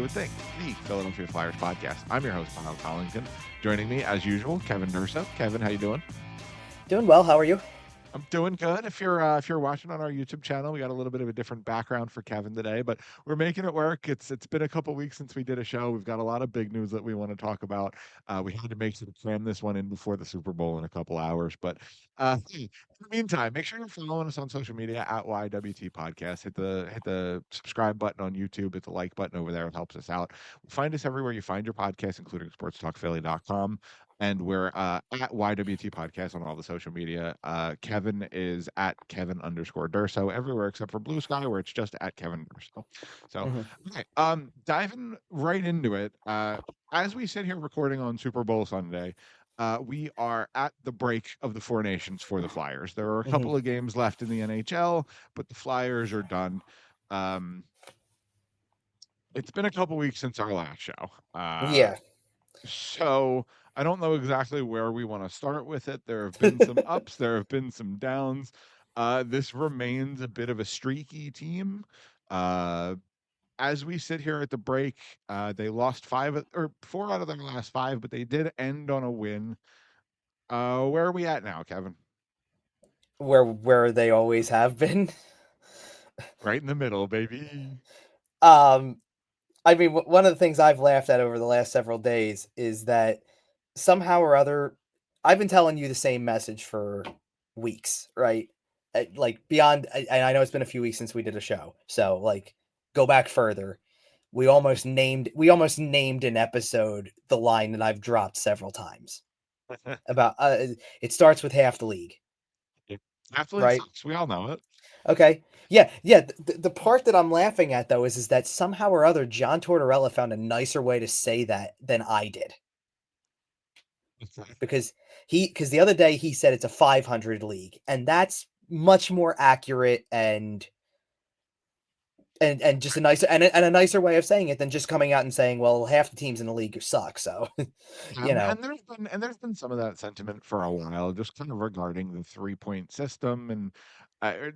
Thing, the Philadelphia Flyers podcast. I'm your host, Collington. Joining me, as usual, Kevin Durso. Kevin, how you doing? Doing well. How are you? I'm doing good. If you're watching on our YouTube channel, we got a little bit of a different background for Kevin today, but we're making it work. It's been a couple weeks since we did a show. We've got a lot of big news that we want to talk about. We had to make sure to cram this one in before the Super Bowl in a couple hours. But in the meantime, make sure you're following us on social media at YWT Podcast. Hit the subscribe button on YouTube. Hit the like button over there. It helps us out. Find us everywhere you find your podcast, including sportstalkphilly.com. And we're at YWT Podcast on all the social media. Kevin is at Kevin_Durso everywhere except for Blue Sky, where it's just at Kevin Durso. So, hmm okay, diving right into it. As we sit here recording on Super Bowl Sunday, we are at the break of the Four Nations for the Flyers. There are a hmm couple of games left in the NHL, but the Flyers are done. Um, it's been a couple weeks since our last show. Yeah. So I don't know exactly where we want to start with it. There have been some ups, there have been some downs. This remains a bit of a streaky team. Uh, as we sit here at the break, they lost four out of their last five, but they did end on a win. Where are we at now, Kevin? Where they always have been. Right in the middle, baby. Um, I mean, one of the things I've laughed at over the last several days is that somehow or other, I've been telling you the same message for weeks, right? Like beyond, and I know it's been a few weeks since we did a show, so like go back further. We almost named an episode the line that I've dropped several times about. It starts with half the league, Athlete right? sucks. We all know it. Okay. Yeah, yeah. The part that I'm laughing at though is that somehow or other John Tortorella found a nicer way to say that than I did. Because the other day he said it's a 500 league, and that's much more accurate and just a nicer and a nicer way of saying it than just coming out and saying, well, half the teams in the league suck. So, you And, know, and there's been some of that sentiment for a while, just kind of regarding the 3-point system and uh,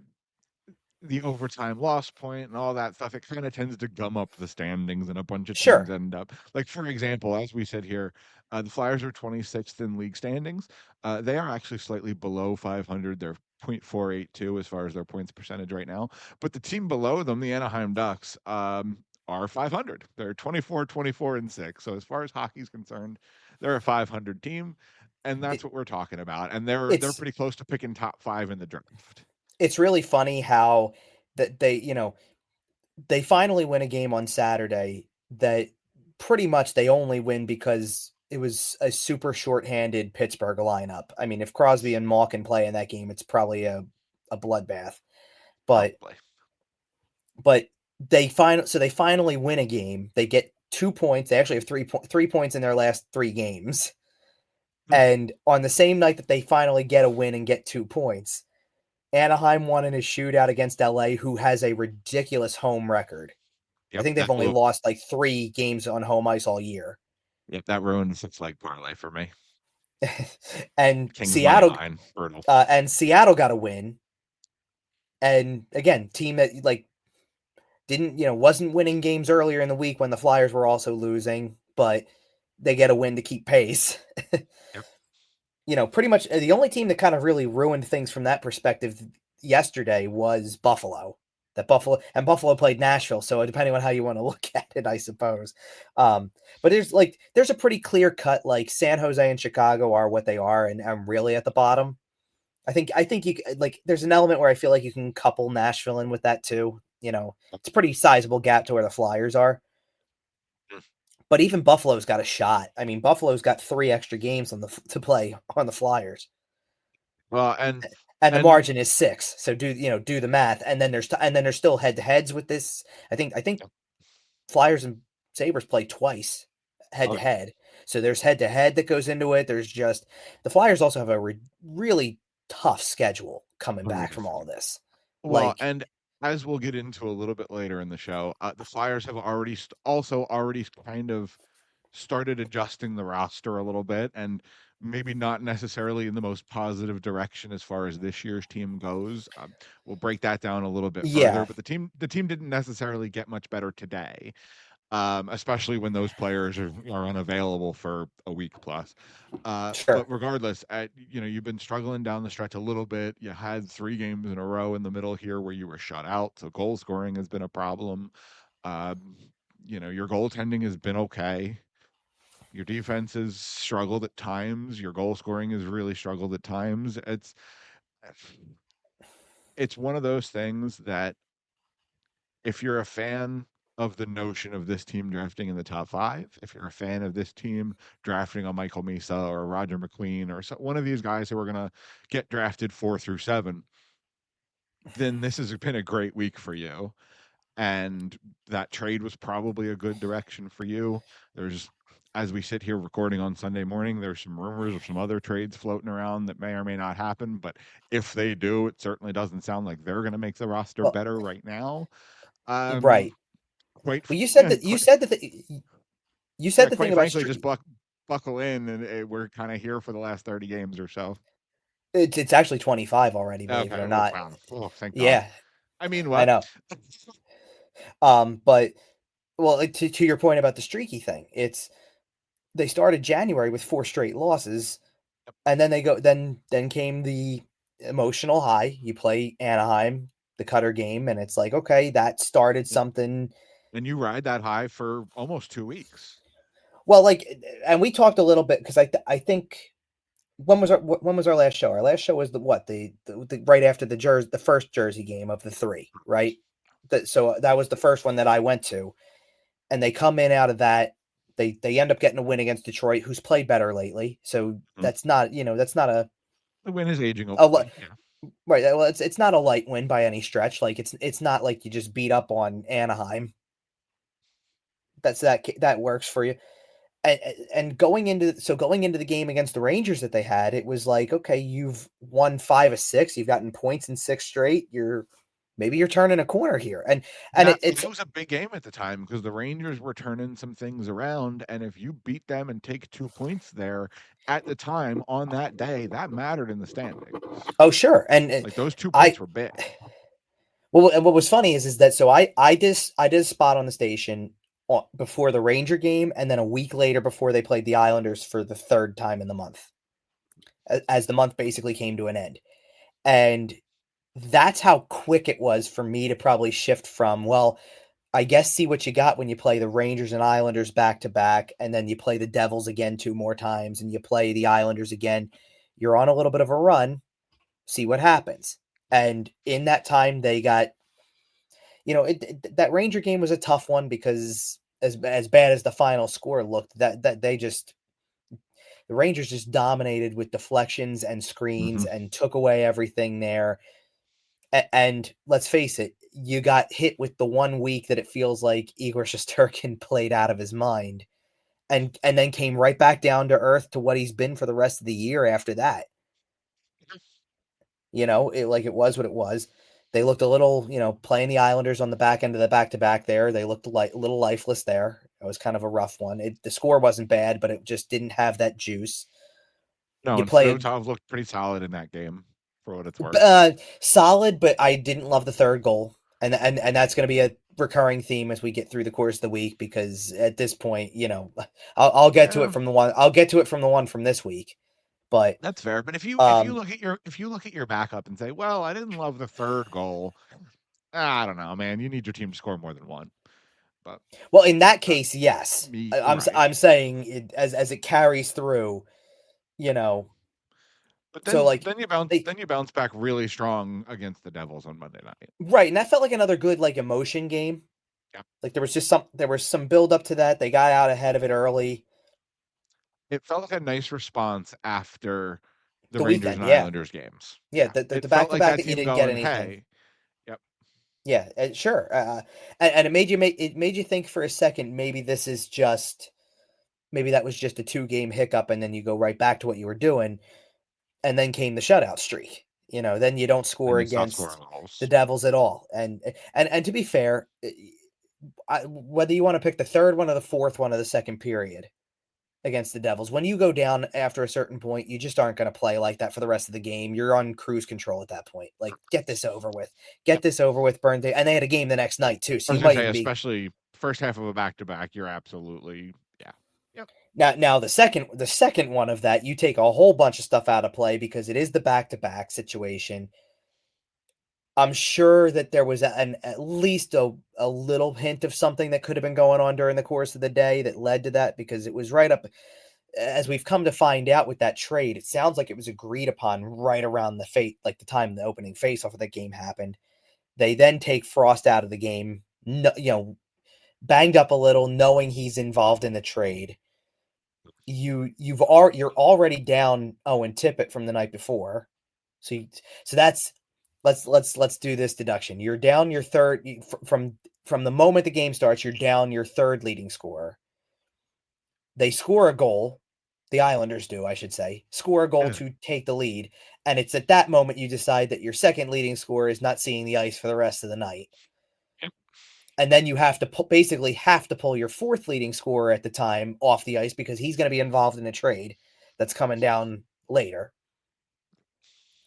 the overtime loss point and all that stuff. It kind of tends to gum up the standings, and a bunch of teams sure. end up like, for example, as we said here, the Flyers are 26th in league standings. They are actually slightly below 500. They're 0.482 as far as their points percentage right now. But the team below them, the Anaheim Ducks, are 500. They're 24, 24, and 6. So as far as hockey's concerned, they're a 500 team, and that's It, what we're talking about. And they're it's pretty close to picking top 5 in the draft. it's really funny how that they finally win a game on Saturday that pretty much they only win because it was a super short-handed Pittsburgh lineup. I mean, if Crosby and Malkin play in that game, it's probably a bloodbath. But Probably. but they finally win a game. They get 2 points. They actually have 3 points in their last 3 games. And on the same night that they finally get a win and get 2 points, Anaheim won in a shootout against LA, who has a ridiculous home record. I Yep, think they've that only blew lost like 3 games on home ice all year. yep, that ruined the six-leg parlay for me. and King's money Seattle line, brutal. and Seattle got a win. And again, team that like didn't wasn't winning games earlier in the week when the Flyers were also losing, but they get a win to keep pace. Yep. Pretty much the only team that kind of really ruined things from that perspective yesterday was Buffalo. Buffalo played Nashville, so depending on how you want to look at it, I suppose. But there's a pretty clear cut, like San Jose and Chicago are what they are, and I'm really at the bottom. I think you like there's an element where I feel like you can couple Nashville in with that too. It's a pretty sizable gap to where the Flyers are. But even Buffalo's got a shot. I mean, Buffalo's got 3 extra games to play on the Flyers, Well, and the and margin is 6. So do the math, and then there's still head to heads with this. I think Flyers and Sabres play twice head oh to yeah, head. So there's head to head that goes into it. There's just the Flyers also have a really tough schedule coming back brutal from all of schedule. this. Well, Like, and as we'll get into a little bit later in the show, the Flyers have already kind of started adjusting the roster a little bit, and maybe not necessarily in the most positive direction as far as this year's team goes. We'll break that down a little bit further, yeah, but the team didn't necessarily get much better today. especially when those players are unavailable for a week plus. But Sure. regardless, you've been struggling down the stretch a little bit. You had 3 games in a row in the middle here where you were shut out, so goal scoring has been a problem. Um, your goaltending has been okay. Your defense has struggled at times. Your goal scoring has really struggled at times. It's one of those things that if you're a fan of the notion of this team drafting in the top 5, if you're a fan of this team drafting a Michael Mesa or a Roger McQueen or one of these guys who are going to get drafted 4 through 7, then this has been a great week for you. And that trade was probably a good direction for you. There's, as we sit here recording on Sunday morning, there's some rumors of some other trades floating around that may or may not happen. But if they do, it certainly doesn't sound like they're going to make the roster Well, better right now. Um, right. quite, Well, yeah, you said yeah, the thing quite about frankly, just street. buckle in, and we're kind of here for the last 30 games or so. It's actually 25 already, believe it Okay, or well, not. wow, oh, thank God. Yeah, I mean, I what? know. But well, to your point about the streaky thing, it's they started January with 4 straight losses, and then they go then came the emotional high. You play Anaheim, the Cutter game, and it's like, okay, that started something. And you ride that high for almost 2 weeks. Well, like, and we talked a little bit because I think when was our last show? Our last show was the right after the first Jersey game of the 3, right? So that was the first one that I went to, and they come in out of that. They end up getting a win against Detroit, who's played better lately. So Mhm. that's not that's not The win is aging a li- okay. Yeah. right. Well, it's not a light win by any stretch. Like it's not like you just beat up on Anaheim. That works for you. And going into the game against the Rangers that they had, it was like, okay, you've won 5 of 6, you've gotten points in 6 straight. Maybe you're turning a corner here, and That was a big game at the time because the Rangers were turning some things around, and if you beat them and take 2 points there at the time on that day, that mattered in the standings. oh sure, and Like those 2 points I were big. well, and what was funny is that so I did a spot on the station before the Ranger game, and then a week later before they played the Islanders for the third time in the month, as the month basically came to an end, and that's how quick it was for me to probably shift from, well, I guess see what you got when you play the Rangers and Islanders back to back, and then you play the Devils again 2 more times, and you play the Islanders again. You're on a little bit of a run. See what happens. And in that time, they got, that Ranger game was a tough one because as bad as the final score looked, that the Rangers just dominated with deflections and screens Hmm. and took away everything there. And let's face it, you got hit with the 1 week that it feels like Igor Shesterkin played out of his mind, and then came right back down to earth to what he's been for the rest of the year after that. It was what it was. They looked a little, playing the Islanders on the back end of the back to back there. They looked a little lifeless there. It was kind of a rough one. The score wasn't bad, but it just didn't have that juice. No, You and play Fedotov looked pretty solid in that game for what it's a worth. solid, but I didn't love the third goal, and that's going to be a recurring theme as we get through the course of the week because at this point, I'll get to it Yeah, from the one. I'll get to it from the one from this week, but that's fair. But um, if you look at your backup and say, well, I didn't love the third goal. I don't know, man. You need your team to score more than one. But well, in that uh, case, yes, me right. I'm saying it, as it carries through, you know. But So like they then you bounce back really strong against the Devils on Monday night. right, and that felt like another good like emotion game. Yeah. Like there was some build up to that. They got out ahead of it early. It felt like a nice response after the The Rangers weekend, and yeah, Islanders games. yeah, Yeah. the It back felt to like back that that you team didn't get going, anything. hey, yep. Yeah, sure. And it made you think for a second maybe this is just maybe that was just a 2 game hiccup, and then you go right back to what you were doing, and then came the shutout streak. Then you don't Then score you stop scoring against the goals. Devils at all. And to be fair, whether you want to pick the third one or the fourth one of the second period against the Devils, when you go down after a certain point, you just aren't going to play like that for the rest of the game. You're on cruise control at that point. Like, get this over with. Get Yep. this over with, burn day. And they had a game the next night too, I so was you gonna might say, even be especially first half of a back-to-back, you're absolutely yeah. Yep. Now the second one of that, you take a whole bunch of stuff out of play because it is the back-to-back situation. I'm sure that there was at least a little hint of something that could have been going on during the course of the day that led to that, because it was right up, as we've come to find out with that trade, it sounds like it was agreed upon right around like the time the opening face-off of that game happened. They then take Frost out of the game, banged up a little, knowing he's involved in the trade. You're already down Owen Tippett from the night before. So that's let's do this deduction. You're down your third from the moment the game starts, you're down your third leading scorer. They score a goal, the Islanders do, I should say, score a goal Yeah. to take the lead, and it's at that moment you decide that your second leading scorer is not seeing the ice for the rest of the night. And then you have to basically have to pull your fourth leading scorer at the time off the ice because he's going to be involved in a trade that's coming down later.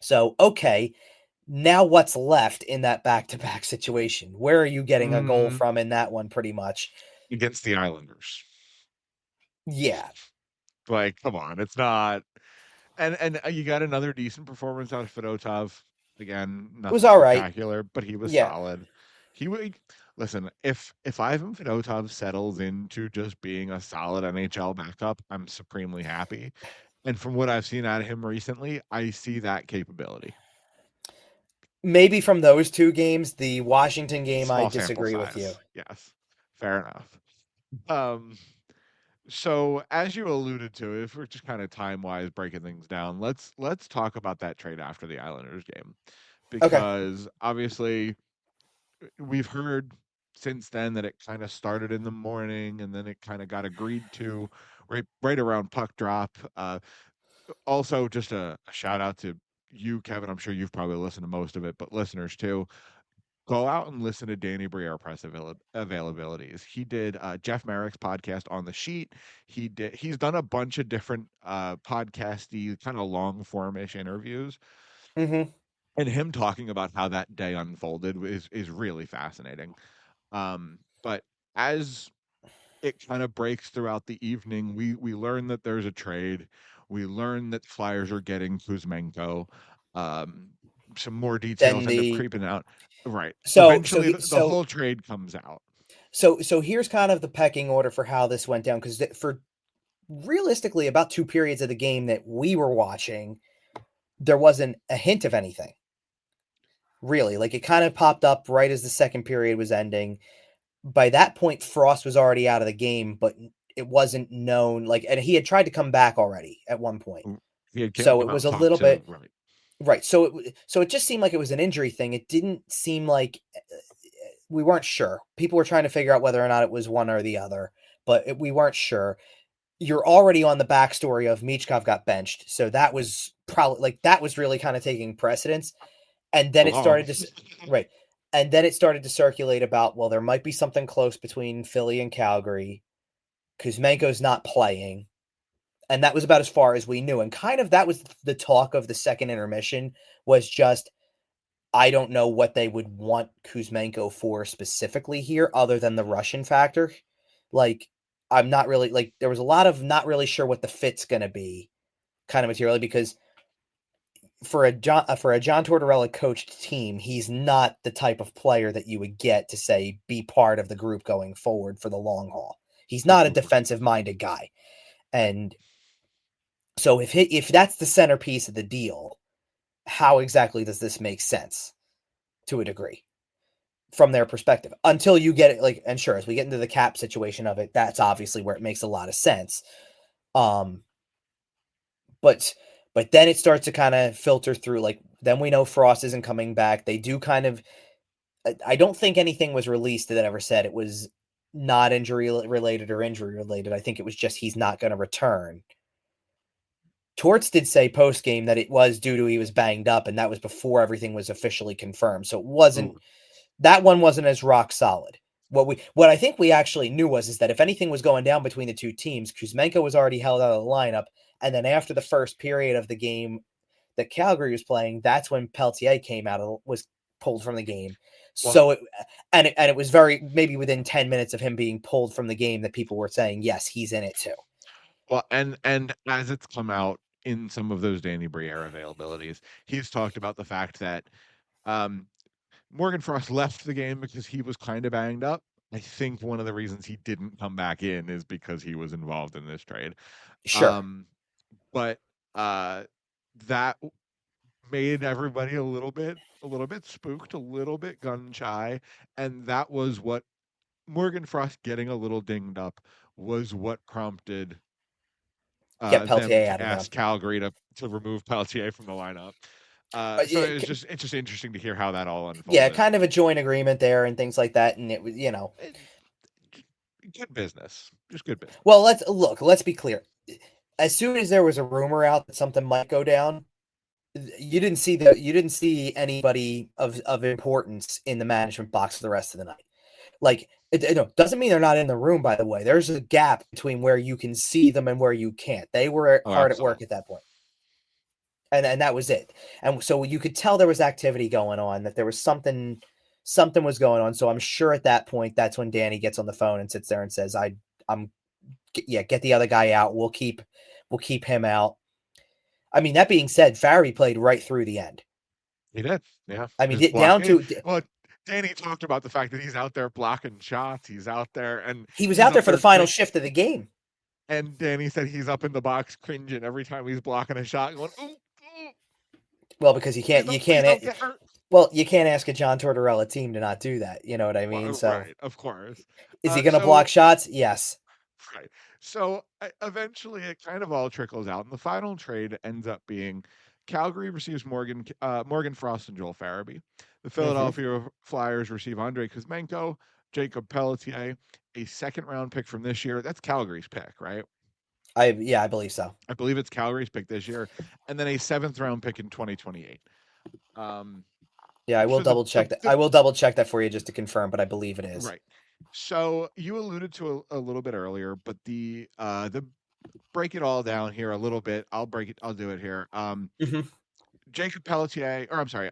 So, okay, now what's left in that back-to-back situation? Where are you getting a goal Mm, from in that one, pretty much? against the Islanders. Yeah, Like, come on, it's not. And you got another decent performance out of Fedotov. Again, it was nothing all right. spectacular, but he was Yeah, solid. He would listen. If Ivan Fedotov settles into just being a solid NHL backup, I'm supremely happy. And from what I've seen out of him recently, I see that capability. maybe from those two games. The Washington game, I Small sample disagree with you. size, yes, fair enough. Um, So, as you alluded to, if we're just kind of time-wise breaking things down, let's talk about that trade after the Islanders game, Okay. because obviously we've heard since then that it kind of started in the morning and then it kind of got agreed to right around puck drop. Also, just a shout out to you, Kevin. I'm sure you've probably listened to most of it, but listeners too, go out and listen to Danny Briere press availabilities. He did Jeff Merrick's podcast on the sheet. He's done a bunch of different podcasty kind of long form-ish interviews. Mm-hmm. And him talking about how that day unfolded is really fascinating. But as it kind of breaks throughout the evening, we learn that there's a trade. We learn that Flyers are getting Kuzmenko. Um, some more Then details end up the creeping out. Right. so so Eventually, he- the so whole trade comes out. so here's kind of the pecking order for how this went down, because for realistically about two periods of the game that we were watching, there wasn't a hint of anything. Really, like it kind of popped up right as the second period was ending. By that point, Frost was already out of the game, but it wasn't known. Like, and he had tried to come back already at one point, He had so come it out was and a talked little to bit right. right. So it just seemed like it was an injury thing. It didn't seem like we weren't sure. People were trying to figure out whether or not it was one or the other, but we weren't sure. You're already on the backstory of Michkov got benched, so that was probably like that was really kind of taking precedence. And then So it long. started to right, and then it started to circulate about, well, there might be something close between Philly and Calgary. Kuzmenko's not playing, and that was about as far as we knew. And kind of that was the talk of the second intermission, was just I don't know what they would want Kuzmenko for specifically here, other than the Russian factor. Like, I'm not really like there was a lot of not really sure what the fit's going to be kind of material, because for a John Tortorella coached team, he's not the type of player that you would get to say be part of the group going forward for the long haul. He's not a defensive minded guy, and so if that's the centerpiece of the deal, how exactly does this make sense to a degree from their perspective? Until you get it, like, and sure, as we get into the cap situation of it, that's obviously where it makes a lot of sense. Um, but then it starts to kind of filter through. Like, then we know Frost isn't coming back. They do kind of. I don't think anything was released that ever said it was not injury related or injury related. I think it was just he's not going to return. Torts did say post game that it was due to he was banged up, and that was before everything was officially confirmed. So it wasn't Ooh, that one wasn't as rock solid. What I think we actually knew is that if anything was going down between the two teams, Kuzmenko was already held out of the lineup, and then after the first period of the game that Calgary was playing, that's when Pelletier was pulled from the game. Well, So it was very maybe within 10 minutes of him being pulled from the game that people were saying, yes, he's in it too. and as it's come out in some of those Danny Briere availabilities, he's talked about the fact that um, Morgan Frost left the game because he was kind of banged up. I think one of the reasons he didn't come back in is because he was involved in this trade. Sure. Um, but that made everybody a little bit spooked, a little bit gun shy, and that was what Morgan Frost getting a little dinged up was what prompted Get them Peltier out to of there. ask Calgary to remove Pelletier from the lineup. So it's just interesting to hear how that all Yeah, unfolded. kind of a joint agreement there and things like that. And it was, And good business, just good well, business. let's be clear. As soon as there was a rumor out that something might go down, you didn't see anybody of importance in the management box for the rest of the night. Like it doesn't mean they're not in the room, by the way. There's a gap between where you can see them and where you can't. They were Oh, hard at work absolutely. at that point. And that was it. And so you could tell there was activity going on, that there was something was going on. So I'm sure at that point that's when Danny gets on the phone and sits there and says, I'm yeah, get the other guy out. We'll keep him out. I mean, that being said, Farabee played right through the end. He did, yeah. I mean, Just down blocking. to Well, Danny talked about the fact that he's out there blocking shots. He's out there and he was he's out there up for the there. final shift of the game. And Danny said he's up in the box cringing every time he's blocking a shot, going, "Ooh, ooh, Well, because please don't get hurt." you can't ask a John Tortorella team to not do that. You know what I mean? Well, So right, of course. is he going to block So shots? Yes. right. So eventually, it kind of all trickles out, and the final trade ends up being Calgary receives Morgan Frost and Joel Farabee. The Mm-hmm. Philadelphia Flyers receive Andrei Kuzmenko, Jakob Pelletier, a second round pick from this year. That's Calgary's pick, right? I believe so. I believe it's Calgary's pick this year, and then a seventh round pick in 2028. Um, Yeah, I will so double check that. I will double check that for you just to confirm, but I believe it is. right. So you alluded to a little bit earlier, but the break it all down here a little bit. I'll do it here. Mm-hmm. Jacob Pelletier, or I'm sorry,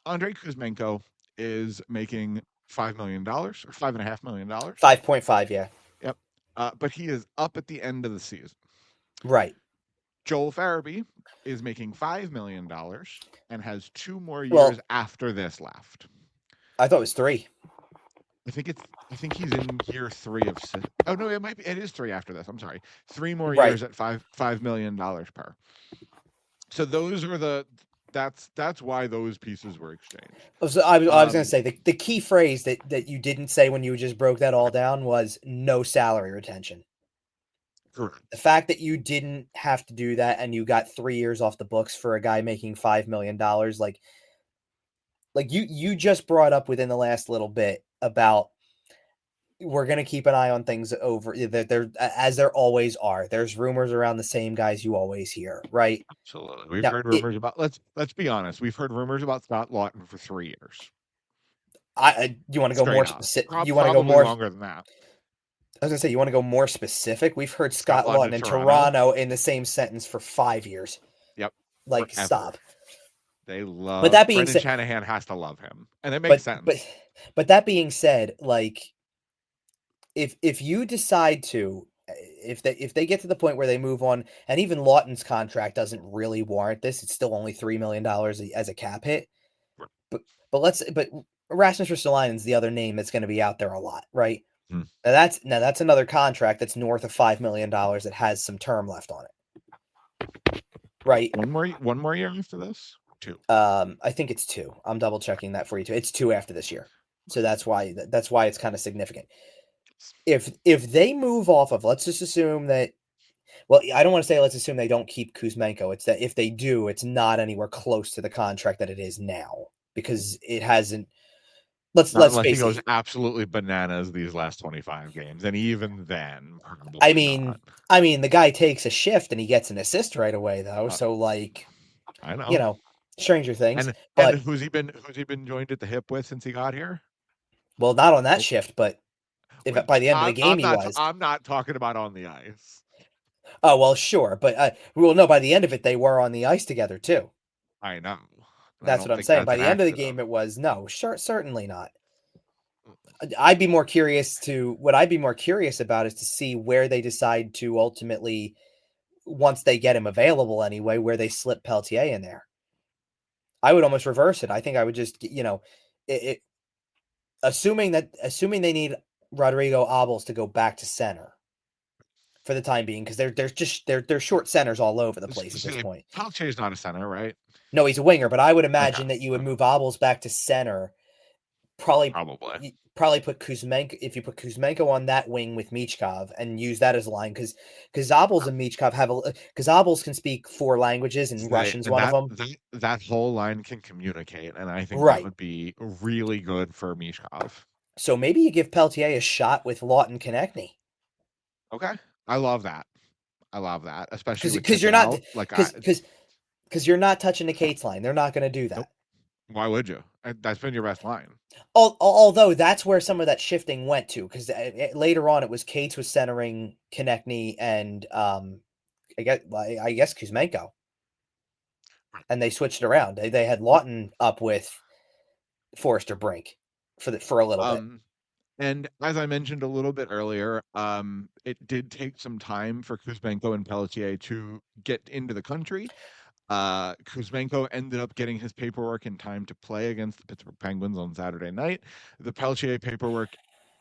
Andrei Kuzmenko is making $5 million or $5.5 million. 5.5, yeah. Yep. But he is up at the end of the season. Right. Joel Farabee is making $5 million and has 2 more years Well, after this left. I thought it was 3. I think he's in year 3 of oh no, it is 3 after this. I'm sorry. 3 more years Right. at $5 million per. So those are that's why those pieces were exchanged. So I was going to Um, say the key phrase that you didn't say when you just broke that all down was no salary retention. The correct. fact that you didn't have to do that and you got 3 years off the books for a guy making $5 million, like you just brought up within the last little bit about we're going to keep an eye on things over there as there always are. There's rumors around the same guys you always hear, right? Absolutely. We've Now, heard rumors about let's be honest. We've heard rumors about Scott Lawton for 3 years. you want to go more Straight up. specific? You want to go Probably more? longer than that. I was gonna say you want to go more specific. We've heard Scott Scott Lawton to Lawton in Toronto. Toronto in the same sentence for 5 years. Yep. Like, Forever. stop. They But love that being Brendan said, Shanahan has to love him. And it makes but sense. that being said, like if you decide to, if they get to the point where they move on, and even Lawton's contract doesn't really warrant this, it's still only $3 million as a cap hit. But but Rasmus Ristolainen's the other name that's going to be out there a lot, right? Hmm. Now that's another contract that's north of $5 million that has some term left on it, right? One more year after this? 2. I think it's 2. I'm double checking that for you too. It's 2 after this year, so that's why it's kind of significant. If they move off of, let's just assume that. Well, I don't want to say let's assume they don't keep Kuzmenko. It's that if they do, it's not anywhere close to the contract that it is now because it hasn't. Not Let's unless he face goes it. absolutely bananas these last 25 games. And even then, I probably mean, not. the guy takes a shift and he gets an assist right away though. Uh, So like, I you know. know, stranger things. And But who's he been joined at the hip with since he got here? well, not on that Oh, shift, but if by the end of the game he was. I'm not talking about on the ice. Oh well, sure, but well, no. By the end of it, they were on the ice together too. I know. And I That's don't what I'm think saying. that's By an the end of the accident. game, it was no, sure, certainly not. I'd be more curious to what I'd be more curious about is to see where they decide to ultimately, once they get him available anyway, where they slip Pelletier in there. I would almost reverse it. I think I would just, assuming they need Rodrigo Abels to go back to center for the time being, because they're short centers all over the place at this point. Pelletier is not a center, right? No, he's a winger, but I would Okay, imagine that you would move Abels back to center. probably. Probably put Kuzmenko if you put Kuzmenko on that wing with Michkov and use that as a line because Zabels and Michkov have because Zabels can speak 4 languages and Russian's And one of them. that whole line can communicate, and I think that Right. would be really good for Mishkov. So maybe you give Pelletier a shot with Lawton Konechny. Okay, I love that. I love that, especially with Because chipping you're not out. Like, because you're not touching the Cates line. They're not going to do nope. that. Why would you? That's been your best line. Although that's where some of that shifting went to, because later on it was Cates was centering Konechny and I guess Kuzmenko, and they switched it around. They had Lawton up with Forrester Brink for a little bit. And as I mentioned a little bit earlier, it did take some time for Kuzmenko and Pelletier to get into the country. Kuzmenko ended up getting his paperwork in time to play against the Pittsburgh Penguins on Saturday night. The Pelletier paperwork,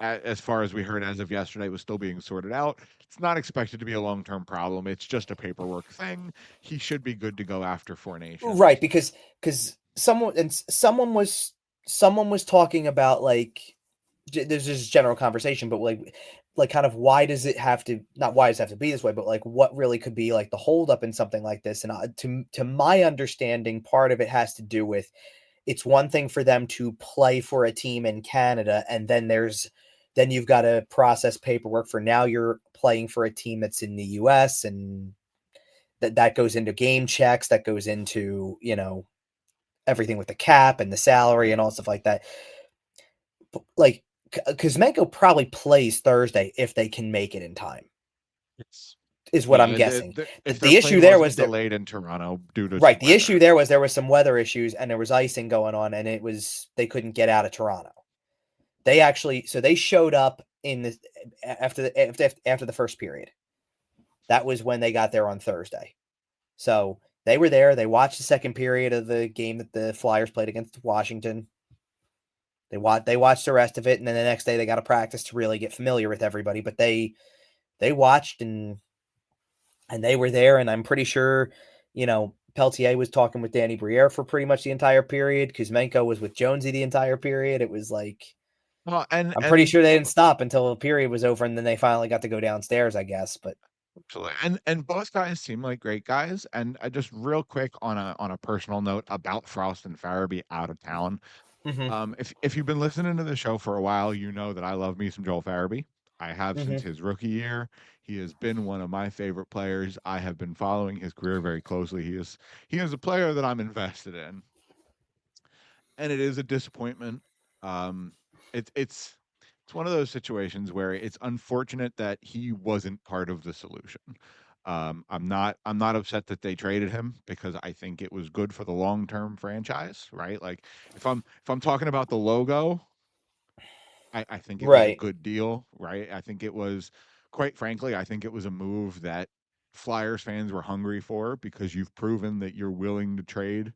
as far as we heard as of yesterday, was still being sorted out. It's not expected to be a long-term problem. It's just a paperwork thing. He should be good to go after Four Nations. Right, because someone was talking about like there's this general conversation, but like kind of why does it have to not why does it have to be this way, but like what really could be like the holdup in something like this? And to my understanding, part of it has to do with it's one thing for them to play for a team in Canada, and then you've got to process paperwork for now you're playing for a team that's in the US, and that goes into game checks, that goes into, everything with the cap and the salary and all stuff like that. Like Kuzmenko probably plays Thursday if they can make it in time, It's is what I'm yeah. guessing. If their The issue plane there wasn't was there, delayed in Toronto due to right? some The issue weather. there was some weather issues and there was icing going on, and they couldn't get out of Toronto. They showed up in the after the first period. That was when they got there on Thursday. So they were there. They watched the second period of the game that the Flyers played against Washington. They watched the rest of it, and then the next day they got to practice to really get familiar with everybody. But they watched and they were there, and I'm pretty sure, Pelletier was talking with Danny Briere for pretty much the entire period. Kuzmenko was with Jonesy the entire period. It was like Well, I'm pretty sure they didn't stop until the period was over, and then they finally got to go downstairs, I guess. But absolutely. And both guys seem like great guys. And just real quick on a personal note about Frost and Farabee out of town. mm-hmm, If you've been listening to the show for a while, you know that I love me some Joel Farabee. I have since mm-hmm. his rookie year. He has been one of my favorite players. I have been following his career very closely. He is a player that I'm invested in, and it is a disappointment. Um, it's one of those situations where it's unfortunate that he wasn't part of the solution. I'm not upset that they traded him because I think it was good for the long term franchise, right? Like if I'm talking about the logo, I think it was a Right. good deal, right? I think it was, quite frankly, I think it was a move that Flyers fans were hungry for because you've proven that you're willing to trade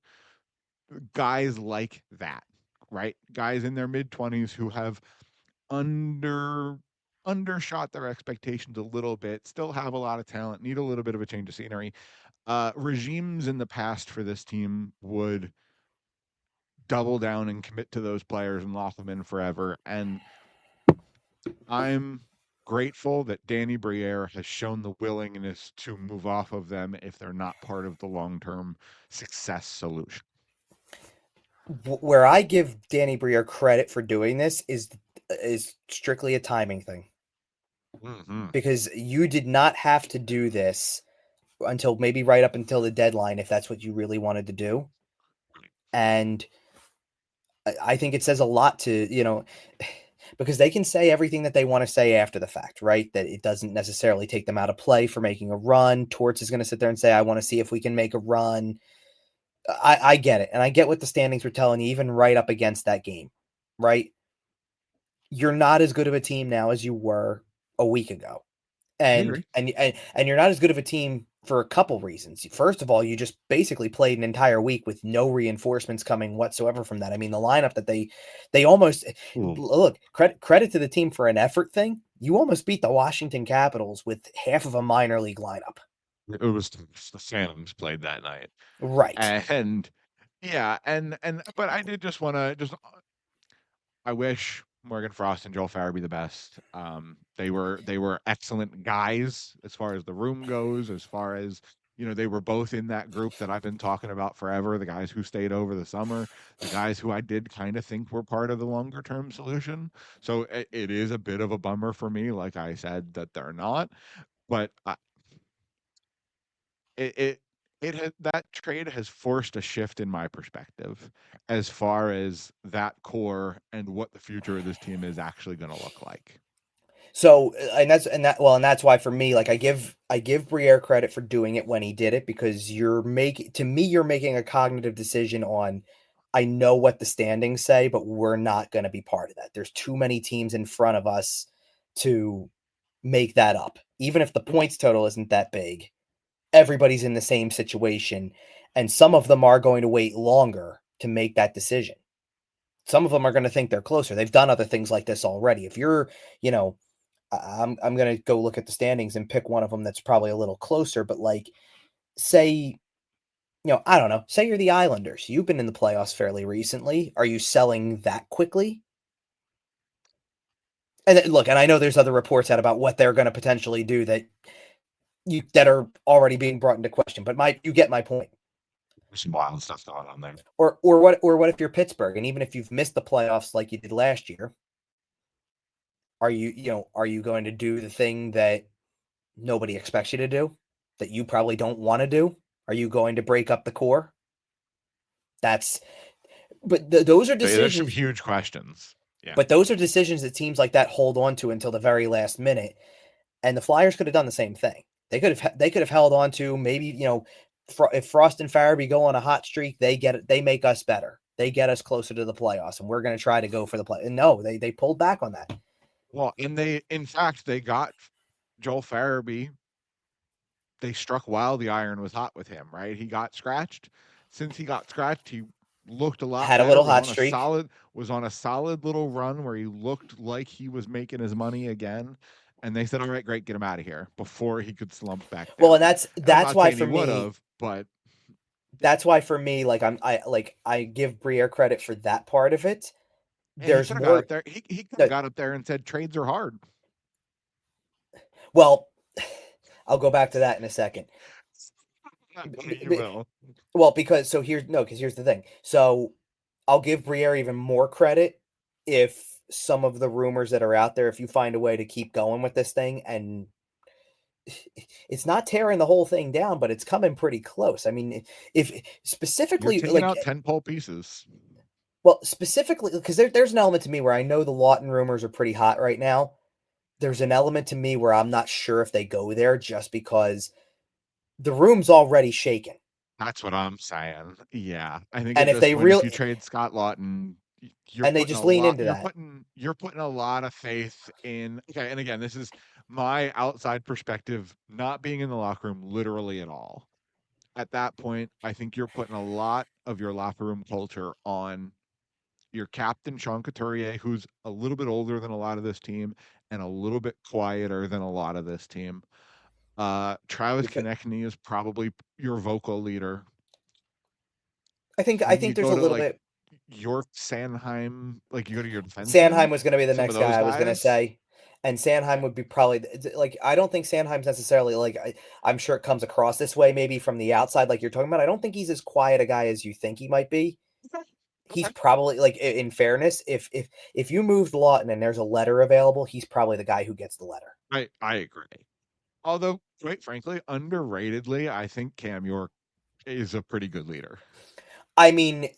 guys like that, right? Guys in their mid 20s who have under undershot their expectations a little bit, still have a lot of talent, need a little bit of a change of scenery. Regimes in the past for this team would double down and commit to those players and lock them in forever. And I'm grateful that Danny Briere has shown the willingness to move off of them if they're not part of the long term success solution. Where I give Danny Briere credit for doing this is strictly a timing thing, Mm-hmm. because you did not have to do this until maybe right up until the deadline if that's what you really wanted to do. And I think it says a lot to, because they can say everything that they want to say after the fact, right? That it doesn't necessarily take them out of play for making a run. Torts is going to sit there and say, I want to see if we can make a run. I get it, and I get what the standings were telling you, even right up against that game, right? You're not as good of a team now as you were a week ago. I And agree. and you're not as good of a team for a couple reasons. First of all, you just basically played an entire week with no reinforcements coming whatsoever from that. I mean, the lineup that they almost Ooh. look, credit to the team for an effort thing. You almost beat the Washington Capitals with half of a minor league lineup. It was the Phantoms played that night. Right. And yeah, and but I did just want to just I wish Morgan Frost and Joel Farabee the best. They were excellent guys as far as the room goes, as far as they were both in that group that I've been talking about forever. The guys who stayed over the summer, the guys who I did kind of think were part of the longer term solution. So it is a bit of a bummer for me, like I said, that they're not. But it it it has that trade has forced a shift in my perspective as far as that core and what the future of this team is actually going to look like. So and that's why for me, like I give Briere credit for doing it when he did it, because you're making a cognitive decision on, I know what the standings say, but we're not going to be part of that. There's too many teams in front of us to make that up. Even if the points total isn't that big, everybody's in the same situation, and some of them are going to wait longer to make that decision. Some of them are going to think they're closer. They've done other things like this already. If you're, you know, I'm gonna go look at the standings and pick one of them that's probably a little closer. But like, say, I don't know. Say you're the Islanders. You've been in the playoffs fairly recently. Are you selling that quickly? And look, and I know there's other reports out about what they're going to potentially do that are already being brought into question. But you get my point. There's some wild stuff going on there. Or what if you're Pittsburgh, and even if you've missed the playoffs like you did last year, are you going to do the thing that nobody expects you to do, that you probably don't want to do? Are you going to break up the core? That's but those are There's some decisions. huge questions. Yeah. But those are decisions that teams like that hold on to until the very last minute. And the Flyers could have done the same thing. They could have held on to, maybe, if Frost and Farabee go on a hot streak, they get it. They make us better. They get us closer to the playoffs, and we're going to try to go for the play. And no, they pulled back on that. Well, and in fact, they got Joel Farabee. They struck while the iron was hot with him, right? He got scratched. Since he got scratched, he looked a lot Had a better. little hot streak. Was on a solid little run where he looked like he was making his money again. And they said, "All right, great, get him out of here," before he could slump back Well, and down. that's And I'm that's not why saying he for would me, have, but like I give Briere credit for that part of it. and he There's could have got more. up there. He could have No, got up there and said trades are hard. well, I'll go back to that in a second. You will. Well, because so here's no, because here's the thing. So I'll give Briere even more credit if some of the rumors that are out there, if you find a way to keep going with this thing, and it's not tearing the whole thing down, but it's coming pretty close. I mean, if You're specifically, taking like, out 10 pole pieces. well, specifically, because there's an element to me where I know the Lawton rumors are pretty hot right now. There's an element to me where I'm not sure if they go there, just because the room's already shaken. That's what I'm saying. Yeah. I think And at if this they point, if really you trade Scott Lawton, and they just lean into that. you're putting a lot of faith in. Okay, and again, this is my outside perspective, not being in the locker room literally at all. At that point, I think you're putting a lot of your locker room culture on your captain, Sean Couturier, who's a little bit older than a lot of this team and a little bit quieter than a lot of this team. Travis Because Konechny is probably your vocal leader. I Then think you there's go a to little like bit. York Sanheim, like you go to your Sanheim defensemen, was going to be the some of next guy those I was going to guys. say, and Sanheim would be probably like, I don't think Sanheim's necessarily like, I'm sure it comes across this way maybe from the outside, like you're talking about. I don't think he's as quiet a guy as you think he might be. Okay. He's Okay. probably, like, in fairness, if you moved Lawton and there's a letter available, he's probably the guy who gets the letter. I agree. Although, quite frankly, underratedly, I think Cam York is a pretty good leader. I mean,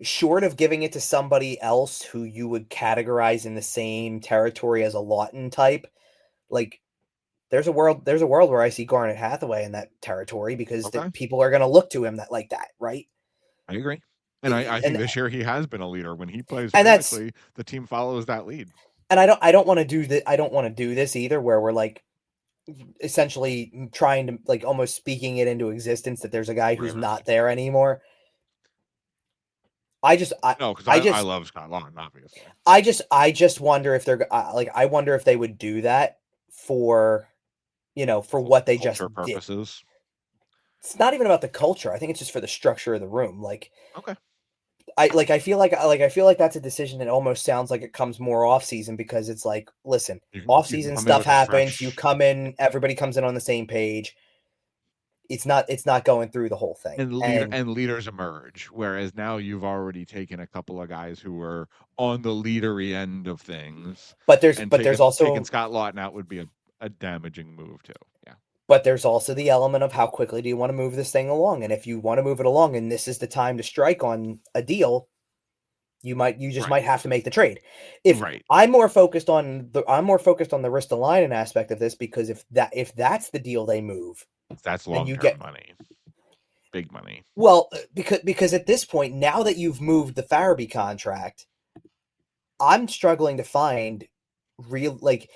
short of giving it to somebody else who you would categorize in the same territory as a Lawton type, like, there's a world where I see Garnet Hathaway in that territory, because Okay. people are going to look to him that like that, right? I agree. And I think And this year he has been a leader. When he plays and that's physically, the team follows that lead. and I don't want to do that. I don't want to do this either, where we're like essentially trying to like almost speaking it into existence that there's a guy who's Right, not right. there anymore. I just I No, because I I just love Scott Long, obviously. I just wonder if they're like I wonder if they would do that for for what they just Culture did. purposes. It's not even about the culture. I think it's just for the structure of the room. Okay. I feel like that's a decision that almost sounds like it comes more off season because it's like, listen, off You can season come in stuff with a happens. You fresh come in, everybody comes in on the same page. It's not going through the whole thing. And and leaders emerge. Whereas now you've already taken a couple of guys who were on the leadery end of things, and but there's taking also Scott Lawton out would be a damaging move too. Yeah. but there's also the element of how quickly do you want to move this thing along? And if you want to move it along and this is the time to strike on a deal, you just Right. might have to make the trade. If Right. I'm more focused on the Ristolainen aspect of this because if that's the deal they move, That's then long you term get money. Big money. well because at this point now that you've moved the Farabee contract, I'm struggling to find real like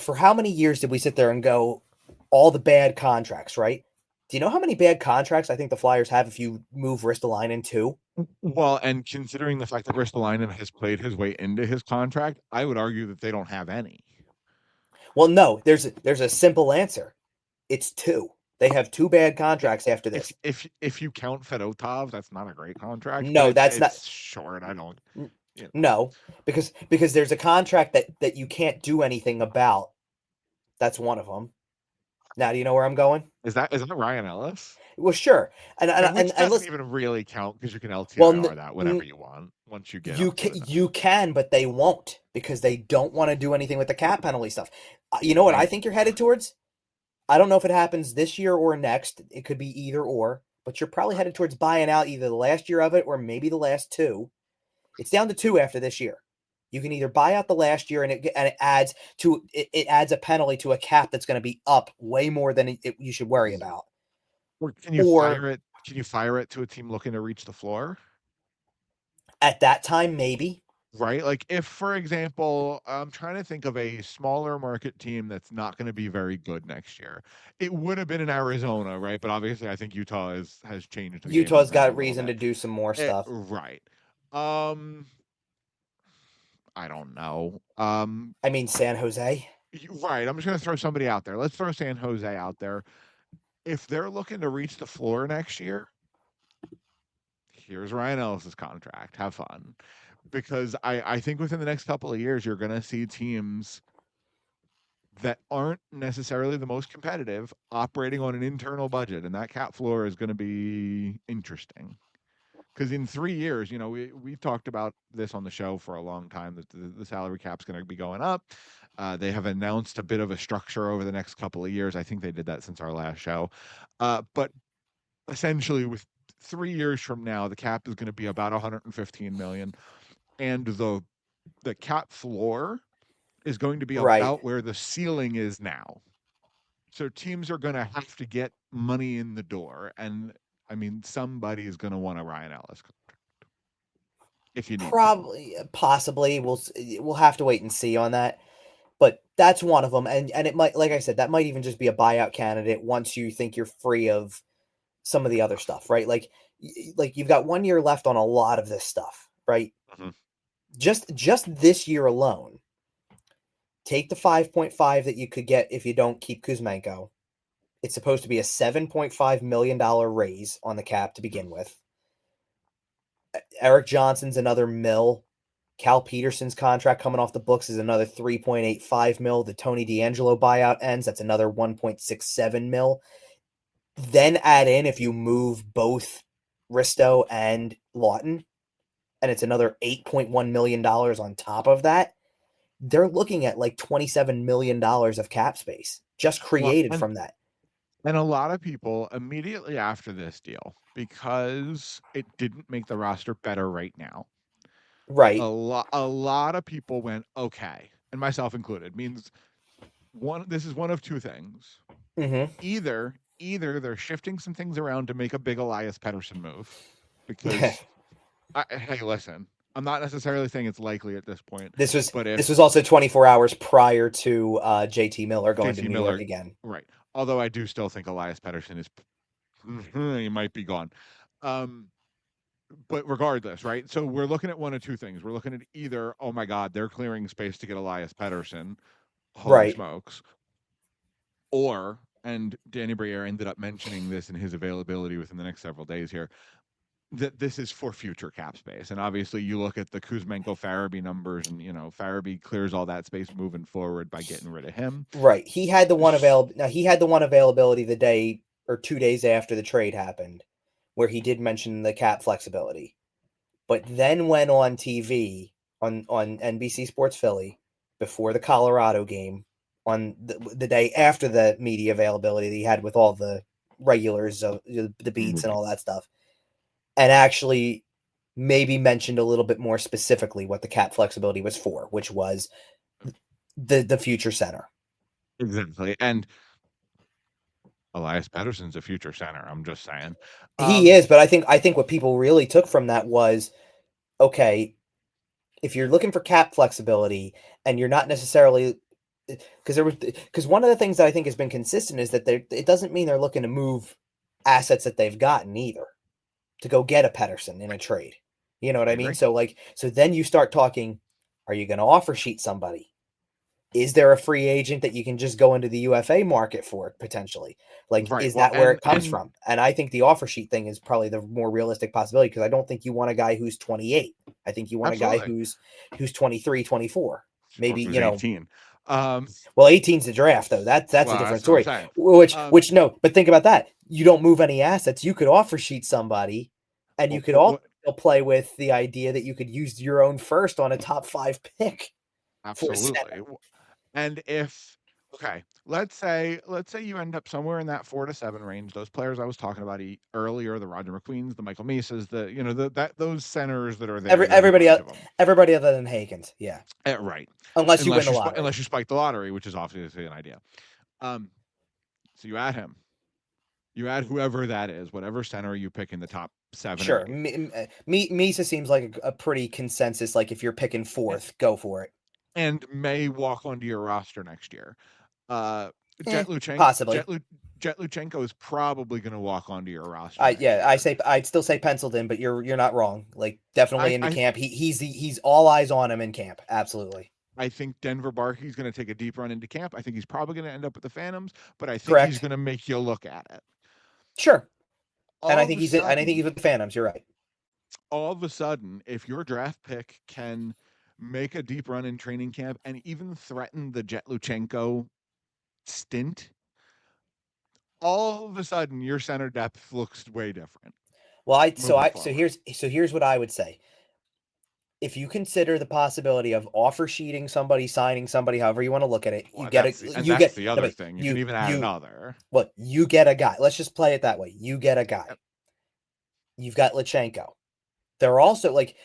for how many years did we sit there and go all the bad contracts, right? Do you know how many bad contracts I think the Flyers have if you move Ristolainen too? Well, and considering the fact that Ristolainen has played his way into his contract, I would argue that they don't have any. Well, no, there's a simple answer. It's two. They have two bad If contracts after this. if you count Fedotov, that's not a great contract, but No, that's not. it's short. I don't, you know. No, because there's a contract that you can't do anything about. That's one of them. Now, do you know where I'm going? Is that Ryan Ellis? Well, sure, And which and doesn't listen. even really count because you can Well, LTIR that whenever you want once you get up to enough. you can, but they won't because they don't want to do anything with the cap penalty stuff. You know what I I think you're headed towards? I don't know if it happens this year or next. It could be either or, but you're probably headed towards buying out either the last year of it or maybe the last two. It's down to two after this year. You can either buy out the last year and it adds a penalty to a cap that's going to be up way more than you should worry about, or or can you fire it to a team looking to reach the floor? at that time maybe. Right? Like if, for example, I'm trying to think of a smaller market team that's not going to be very good next year. It would have been in Arizona, right? But obviously, I think Utah has changed the game on Utah's things a got little reason to bit. do some more stuff. Right. Um, I don't know. I mean, San Jose. Right. I'm just going to throw somebody out there. Let's throw San Jose out there. If they're looking to reach the floor next year, here's Ryan Ellis's contract. Have fun. Because I think within the next couple of years, you're going to see teams that aren't necessarily the most competitive operating on an internal budget. And that cap floor is going to be interesting. Because in 3 years, we've talked about this on the show for a long time that the salary cap's going to be going up. They have announced a bit of a structure over the next couple of years. I think they did that since our last show. But essentially, with 3 years from now, the cap is going to be about 115 million, and the cap floor is going to be Right. about where the ceiling is now. So teams are going to have to get money in the door, and I mean, somebody is going to want a Ryan Ellis if you need to. Probably, possibly, we'll have to wait and see on that. But that's one of them, and it might, like I said, that might even just be a buyout candidate once you think you're free of some of the other stuff, right? Like you've got 1 year left on a lot of this stuff, right? Mm-hmm. Just this year alone, take the 5.5 that you could get if you don't keep Kuzmenko. It's supposed to be a $7.5 million raise on the cap to begin with. Eric Johnson's another mill. Cal Peterson's contract coming off the books is another 3.85 mil. The Tony D'Angelo buyout ends. That's another 1.67 mil. Then add in if you move both Risto and Lawton, and it's another $8.1 million on top of that. They're looking at like $27 million of cap space just Well, created from that. and a lot of people immediately after this deal, because it didn't make the roster better right now. Right. A lot of people went, okay, and myself included, means this is one of two things. Mm-hmm. Either they're shifting some things around to make a big Elias Pettersson move, because hey, listen, I'm not necessarily saying it's likely at this point, This but was if also 24 hours prior to JT Miller going to JT New York Miller, again. right? Although I do still think Elias Pettersson is he might be gone. Um, but regardless, right? So we're looking at one of two things. We're looking at either, oh my God, they're clearing space to get Elias Pettersson. Holy Right. smokes. Or, and Danny Briere ended up mentioning this in his availability within the next several days here, that this is for future cap space. And obviously you look at the Kuzmenko Farabee numbers and, Farabee clears all that space moving forward by getting rid of him. Right. He had the one availability the day or 2 days after the trade happened where he did mention the cap flexibility. But then went on TV on NBC Sports Philly before the Colorado game on the day after the media availability that he had with all the regulars of the beats and all that stuff, and actually maybe mentioned a little bit more specifically what the cap flexibility was for, which was the future center. Exactly. And Elias Pettersson's a future center. I'm just saying. He is, but I think what people really took from that was, okay, if you're looking for cap flexibility and you're not necessarily because one of the things that I think has been consistent is that it doesn't mean they're looking to move assets that they've gotten either to go get a Pettersson in a trade. You know what I I mean? agree. So then you start talking, are you going to offer sheet somebody? Is there a free agent that you can just go into the UFA market for potentially? Like, Right. is Well, that where and it comes from? And I think the offer sheet thing is probably the more realistic possibility because I don't think you want a guy who's 28. I think you want a guy absolutely. who's 23, 24. Maybe, Who's 18. well, 18's the draft though. That's a Well, different that's what I'm story. saying. Which no, but think about that. You don't move any assets. You could offer sheet somebody, and you could also What play with the idea that you could use your own first on a top 5 pick for a center. absolutely. And if okay, let's say you end up somewhere in that 4 to 7 range. Those players I was talking about earlier, the Roger McQueens, the Michael Misas, those centers that are there, there's a Everybody bunch of them. everybody other than Hakens, yeah. Right. Unless you win the lottery. Unless you spike the lottery, which is obviously an idea. Um, so you add him. You add whoever that is, whatever center you pick in the top 7 or Sure. 8. Misa seems like a pretty consensus. Like if you're picking fourth, go for it. And may walk onto your roster next year. Uh, Jet Luchenko, Possibly. Jet Luchenko is probably going to walk onto your roster next year. I'd still say penciled in, but you're not wrong. Like definitely into I camp. He's all eyes on him in camp. Absolutely. I think Denver Barkey's going to take a deep run into camp. I think he's probably going to end up with the Phantoms, but I think he's Correct. going to make you look at it. Sure. And All of a I think he's sudden, with the Phantoms. You're right. all of a sudden, if your draft pick can make a deep run in training camp and even threaten the Jet Luchenko stint, all of a sudden your center depth looks way different. Well, Moving forward. here's what I would say. If you consider the possibility of offer sheeting somebody, signing somebody, however you want to look at it, Well, that's the other thing. You can even add another. Look, you get a guy. Let's just play it that way. You get a guy. You've got Luchenko. They're also like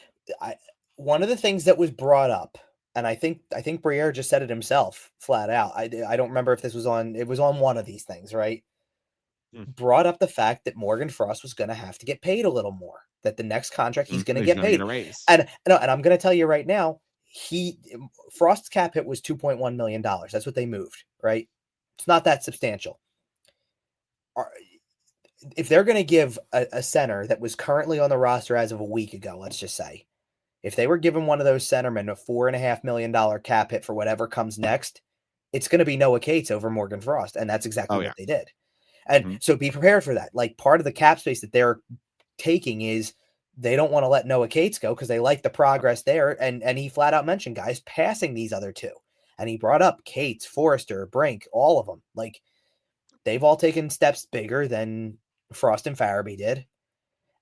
one of the things that was brought up, and I think Briere just said it himself flat out. I don't remember if this was on. It was on one of these things, right? Brought up the fact that Morgan Frost was going to have to get paid a little more. That the next contract he's going to get paid. Get a raise. And I'm going to tell you right now, Frost's cap hit was $2.1 million. That's what they moved, right? It's not that substantial. If they're going to give a center that was currently on the roster as of a week ago, let's just say, if they were giving one of those centermen a $4.5 million cap hit for whatever comes next, it's going to be Noah Cates over Morgan Frost. And that's exactly what they did. And so be prepared for that. Like part of the cap space that they're taking is they don't want to let Noah Cates go because they like the progress there. And he flat out mentioned guys passing these other two. And he brought up Cates, Forrester, Brink, all of them. Like they've all taken steps bigger than Frost and Farabee did.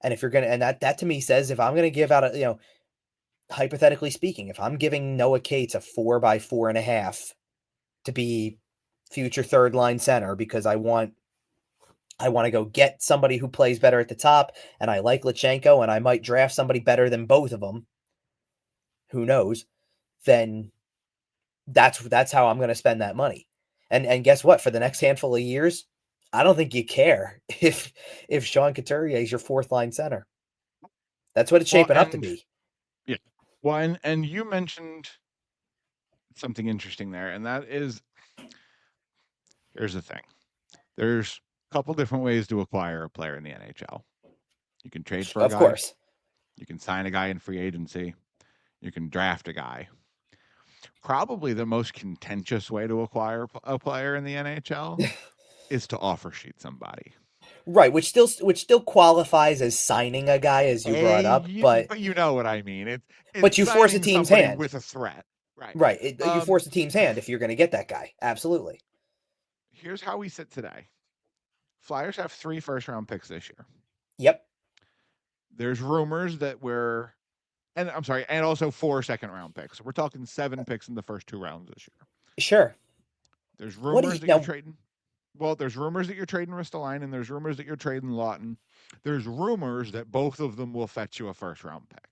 And if you're going to, and that to me says, if I'm going to give out hypothetically speaking, if I'm giving Noah Cates a 4x4.5 to be future third line center because I want to go get somebody who plays better at the top, and I like Luchenko, and I might draft somebody better than both of them. Who knows? Then that's how I'm going to spend that money. And guess what? For the next handful of years, I don't think you care if Sean Couturier is your fourth line center. That's what it's Well, shaping up to and be. yeah. Well, and you mentioned something interesting there, and that is here's the thing. There's a couple different ways to acquire a player in the NHL. You can trade for a Of guy, course. you can sign a guy in free agency, you can draft a guy. Probably the most contentious way to acquire a player in the NHL is to offer sheet somebody. Right, which still qualifies as signing a guy as you brought up, But you know what I mean. It's but you force a signing team's somebody hand. with a threat, right? Right, you Um, force a team's hand if you're going to get that guy. Absolutely. Here's how we sit today. Flyers have 3 first round picks this year. Yep. There's rumors that we're and I'm sorry, and also 4 second round picks. We're talking 7 picks in the first 2 rounds this year. Sure. There's What do rumors you that you're now? trading. Well, there's rumors that you're trading Ristolainen, and there's rumors that you're trading Lawton. There's rumors that both of them will fetch you a first round pick.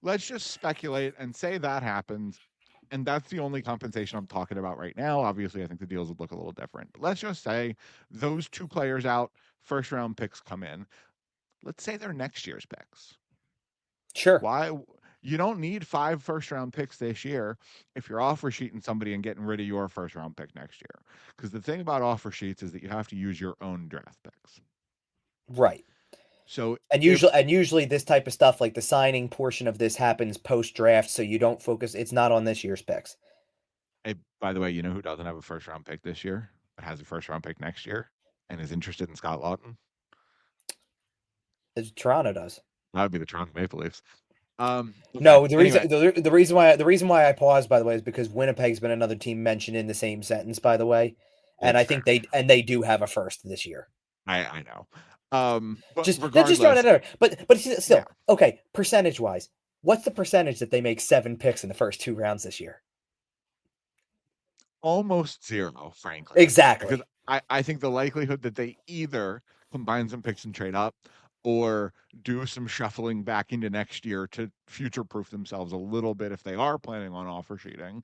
Let's just speculate and say that happens. And that's the only compensation I'm talking about right now. Obviously, I think the deals would look a little different. But let's just say those 2 players out, first round picks come in. Let's say they're next year's picks. Sure. Why? You don't need 5 first round picks this year if you're offer sheeting somebody and getting rid of your first round pick next year. Because the thing about offer sheets is that you have to use your own draft picks. Right. So And usually, if, this type of stuff, like the signing portion of this, happens post draft, so you don't focus. It's not on this year's picks. by the way, you know who doesn't have a first round pick this year, but has a first round pick next year and is interested in Scott Lawton? As Toronto does. That would be the Toronto Maple Leafs. Okay. No, the Anyway, reason the reason why I paused, by the way, is because Winnipeg's been another team mentioned in the same sentence, by the way, and that's I fair. think they do have a first this year. I know. But Just throwing it regardless, out there. But yeah, still, okay, percentage wise, what's the percentage that they make 7 picks in the first 2 rounds this year? almost zero, frankly, because Exactly. I think the likelihood that they either combine some picks and trade up or do some shuffling back into next year to future proof themselves a little bit if they are planning on offer sheeting.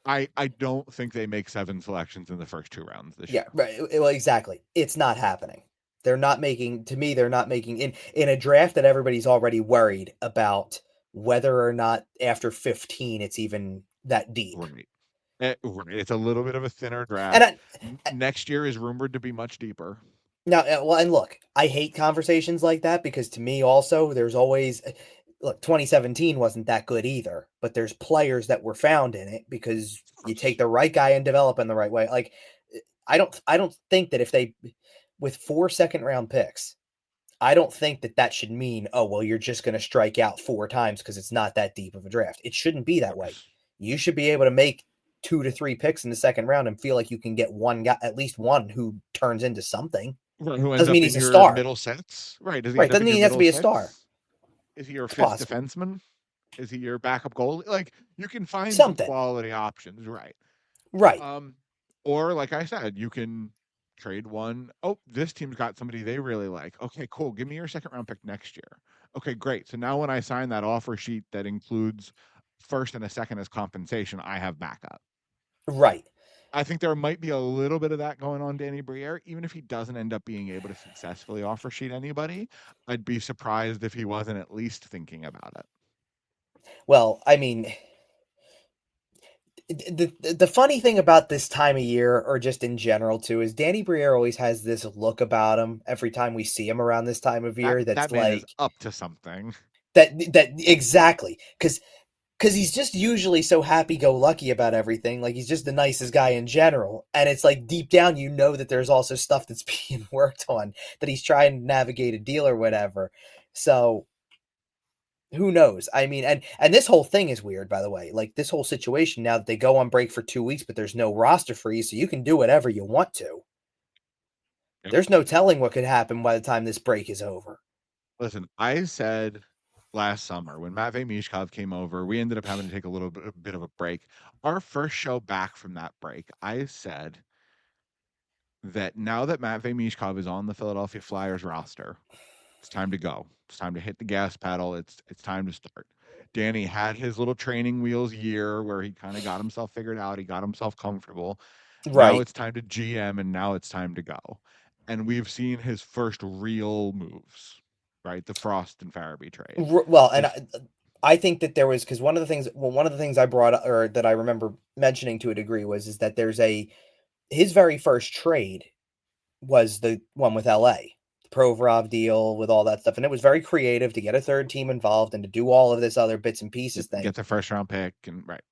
I don't think they make 7 selections in the first 2 rounds this Yeah, year. right. Well, exactly. It's not happening. They're not making to me, they're not making in a draft that everybody's already worried about whether or not after 15 it's even that deep. Right. Right. It's a little bit of a thinner And draft. Next year is rumored to be much deeper. now, well, and look, I hate conversations like that because to me, also, there's always look. 2017 wasn't that good either, but there's players that were found in it because Of you take course. the right guy and develop in the right way. Like, I don't think that if they with 4 second round picks, I don't think that that should mean, oh well, you're just going to strike out 4 times because it's not that deep of a draft. It shouldn't be Of that way. course. You should be able to make 2 to 3 picks in the second round and feel like you can get one guy, at least one, who turns into something. Right, who ends Doesn't up mean in he's a your star. middle sets? Right. Does he Right. end up Doesn't in mean your he has to middle be a star. six? Is he your It's fifth possible. defenseman? Is he your backup goalie? Like you can find some Something. quality options, right? Right. Um, or like I said, you can trade one. Oh, this team's got somebody they really like. Okay, cool. Give me your second round pick next year. Okay, great. So now when I sign that offer sheet that includes first and a second as compensation, I have backup. Right. I think there might be a little bit of that going on Danny Briere, even if he doesn't end up being able to successfully offer sheet anybody. I'd be surprised if he wasn't at least thinking about it. Well, I mean, the funny thing about this time of year, or just in general too, is Danny Briere always has this look about him every time we see him around this time of That year. that That's man is like up to something. that exactly because he's just usually so happy go lucky about everything. Like he's just the nicest guy in general. And it's like deep down, you know that there's also stuff that's being worked on that he's trying to navigate a deal or whatever. So who knows? I mean, and this whole thing is weird, by the way. Like this whole situation now that they go on break for 2 weeks, but there's no roster freeze, so you can do whatever you want to. Yep. There's no telling what could happen by the time this break is over. Listen, I said last summer when Matvey Mishkov came over, we ended up having to take a bit of a break. Our first show back from that break, I said that now that Matvey Mishkov is on the Philadelphia Flyers roster, it's time to go. It's time to hit the gas pedal. It's time to start. Danny had his little training wheels year where he kind of got himself figured out. He got himself comfortable. Now Right. it's time to GM and now it's time to go. And we've seen his first real moves. right? The Frost and Farabee trade. Well, and This I think that there was, because one of the things I brought up, or that I remember mentioning to a degree, is that his very first trade was the one with LA, the Provorov deal with all that stuff, and it was very creative to get a third team involved and to do all of this other bits and pieces thing. get the first round pick and right.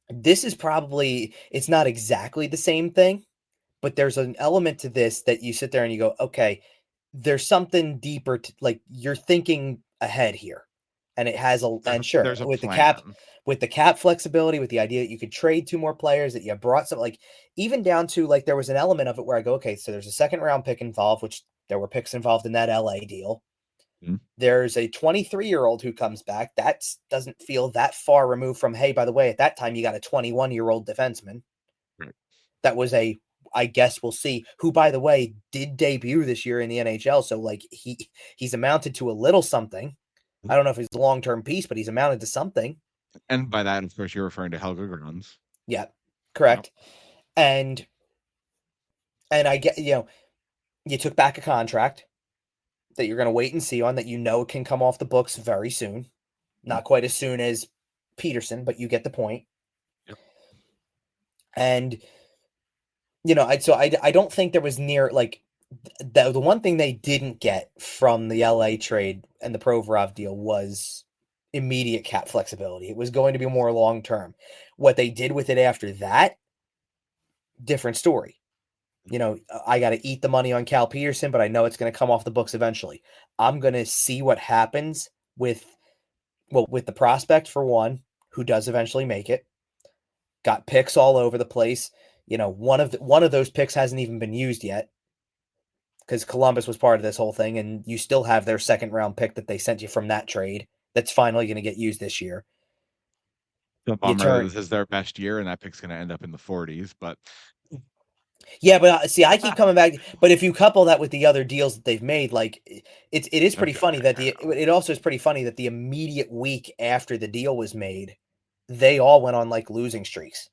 This is probably, it's not exactly the same thing, but there's an element to this that you sit there and you go, okay, there's something deeper to, like, you're thinking ahead here. And it has and sure, There's a with plan. the cap flexibility, with the idea that you could trade two more players, that you brought some, like, even down to, like, there was an element of it where I go, okay, so there's a second round pick involved, which there were picks involved in that LA deal. Mm-hmm. There's a 23-year-old who comes back. That doesn't feel that far removed from, hey, by the way, at that time you got a 21-year-old defenseman. Right. That was I guess we'll see, who, by the way, did debut this year in the NHL. So, like, he's amounted to a little something. I don't know if he's a long-term piece, but he's amounted to something. And by that, of course, you're referring to Helga Grans. Yeah, correct. Yep. And I get, you took back a contract that you're going to wait and see on, that can come off the books very soon. Not quite as soon as Peterson, but you get the point. Yep. And, I don't think there was near, like, the one thing they didn't get from the LA trade and the Provorov deal was immediate cap flexibility. It was going to be more long term. What they did with it after that, different story. I got to eat the money on Cal Peterson, but I know it's going to come off the books eventually. I'm going to see what happens with the prospect, for one, who does eventually make it. Got picks all over the place. One of those picks hasn't even been used yet, because Columbus was part of this whole thing, and you still have their second round pick that they sent you from that trade that's finally going to get used this year. The bummer that this is their best year, and that pick's going to end up in the 40s. But yeah, but see, I keep coming back. But if you couple that with the other deals that they've made, like, it is pretty funny that it also is pretty funny that the immediate week after the deal was made, they all went on, like, losing streaks.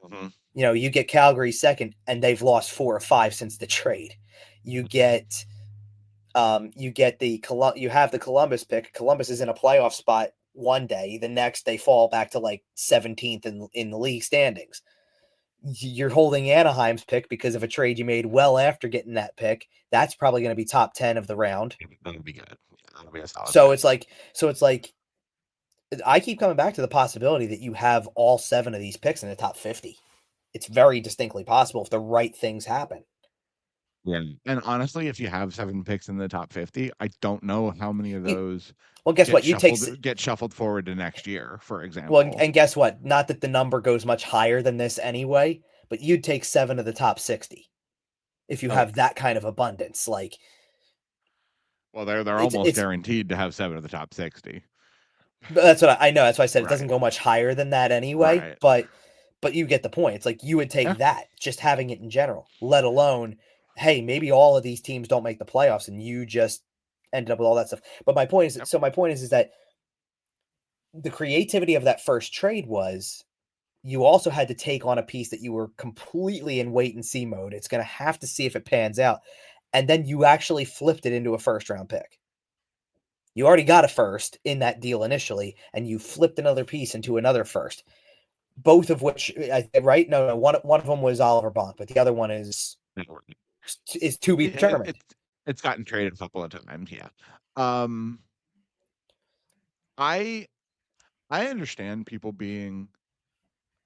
Mm-hmm. You get Calgary second, and they've lost 4 or 5 since the trade. You get you have the Columbus pick. Columbus is in a playoff spot one day. The next, they fall back to, like, 17th in the league standings. You're holding Anaheim's pick because of a trade you made well after getting that pick. That's probably going to be top 10 of the round. That'll be good. That'll be a solid so pick. it's like I keep coming back to the possibility that you have all 7 of these picks in the top 50. It's very distinctly possible if the right things happen. Yeah, and honestly, if you have 7 picks in the top 50, I don't know how many of those. Well, guess what? You get shuffled forward to next year, for example. Well, and guess what? Not that the number goes much higher than this anyway, but you'd take 7 of the top 60 if you have that kind of abundance. Like, well, they're almost guaranteed to have 7 of the top 60. But that's what I know. That's why I said it doesn't go much higher than that anyway. Right. But you get the point. It's like you would take that, just having it in general, let alone, hey, maybe all of these teams don't make the playoffs and you just ended up with all that stuff. But my point is that the creativity of that first trade was, you also had to take on a piece that you were completely in wait and see mode. It's going to have to see if it pans out. And then you actually flipped it into a first round pick. You already got a first in that deal initially, and you flipped another piece into another first. Both of which, right? No, one of them was Oliver Bonk, but the other one is to be determined. It's gotten traded a couple of times, yeah. I understand people being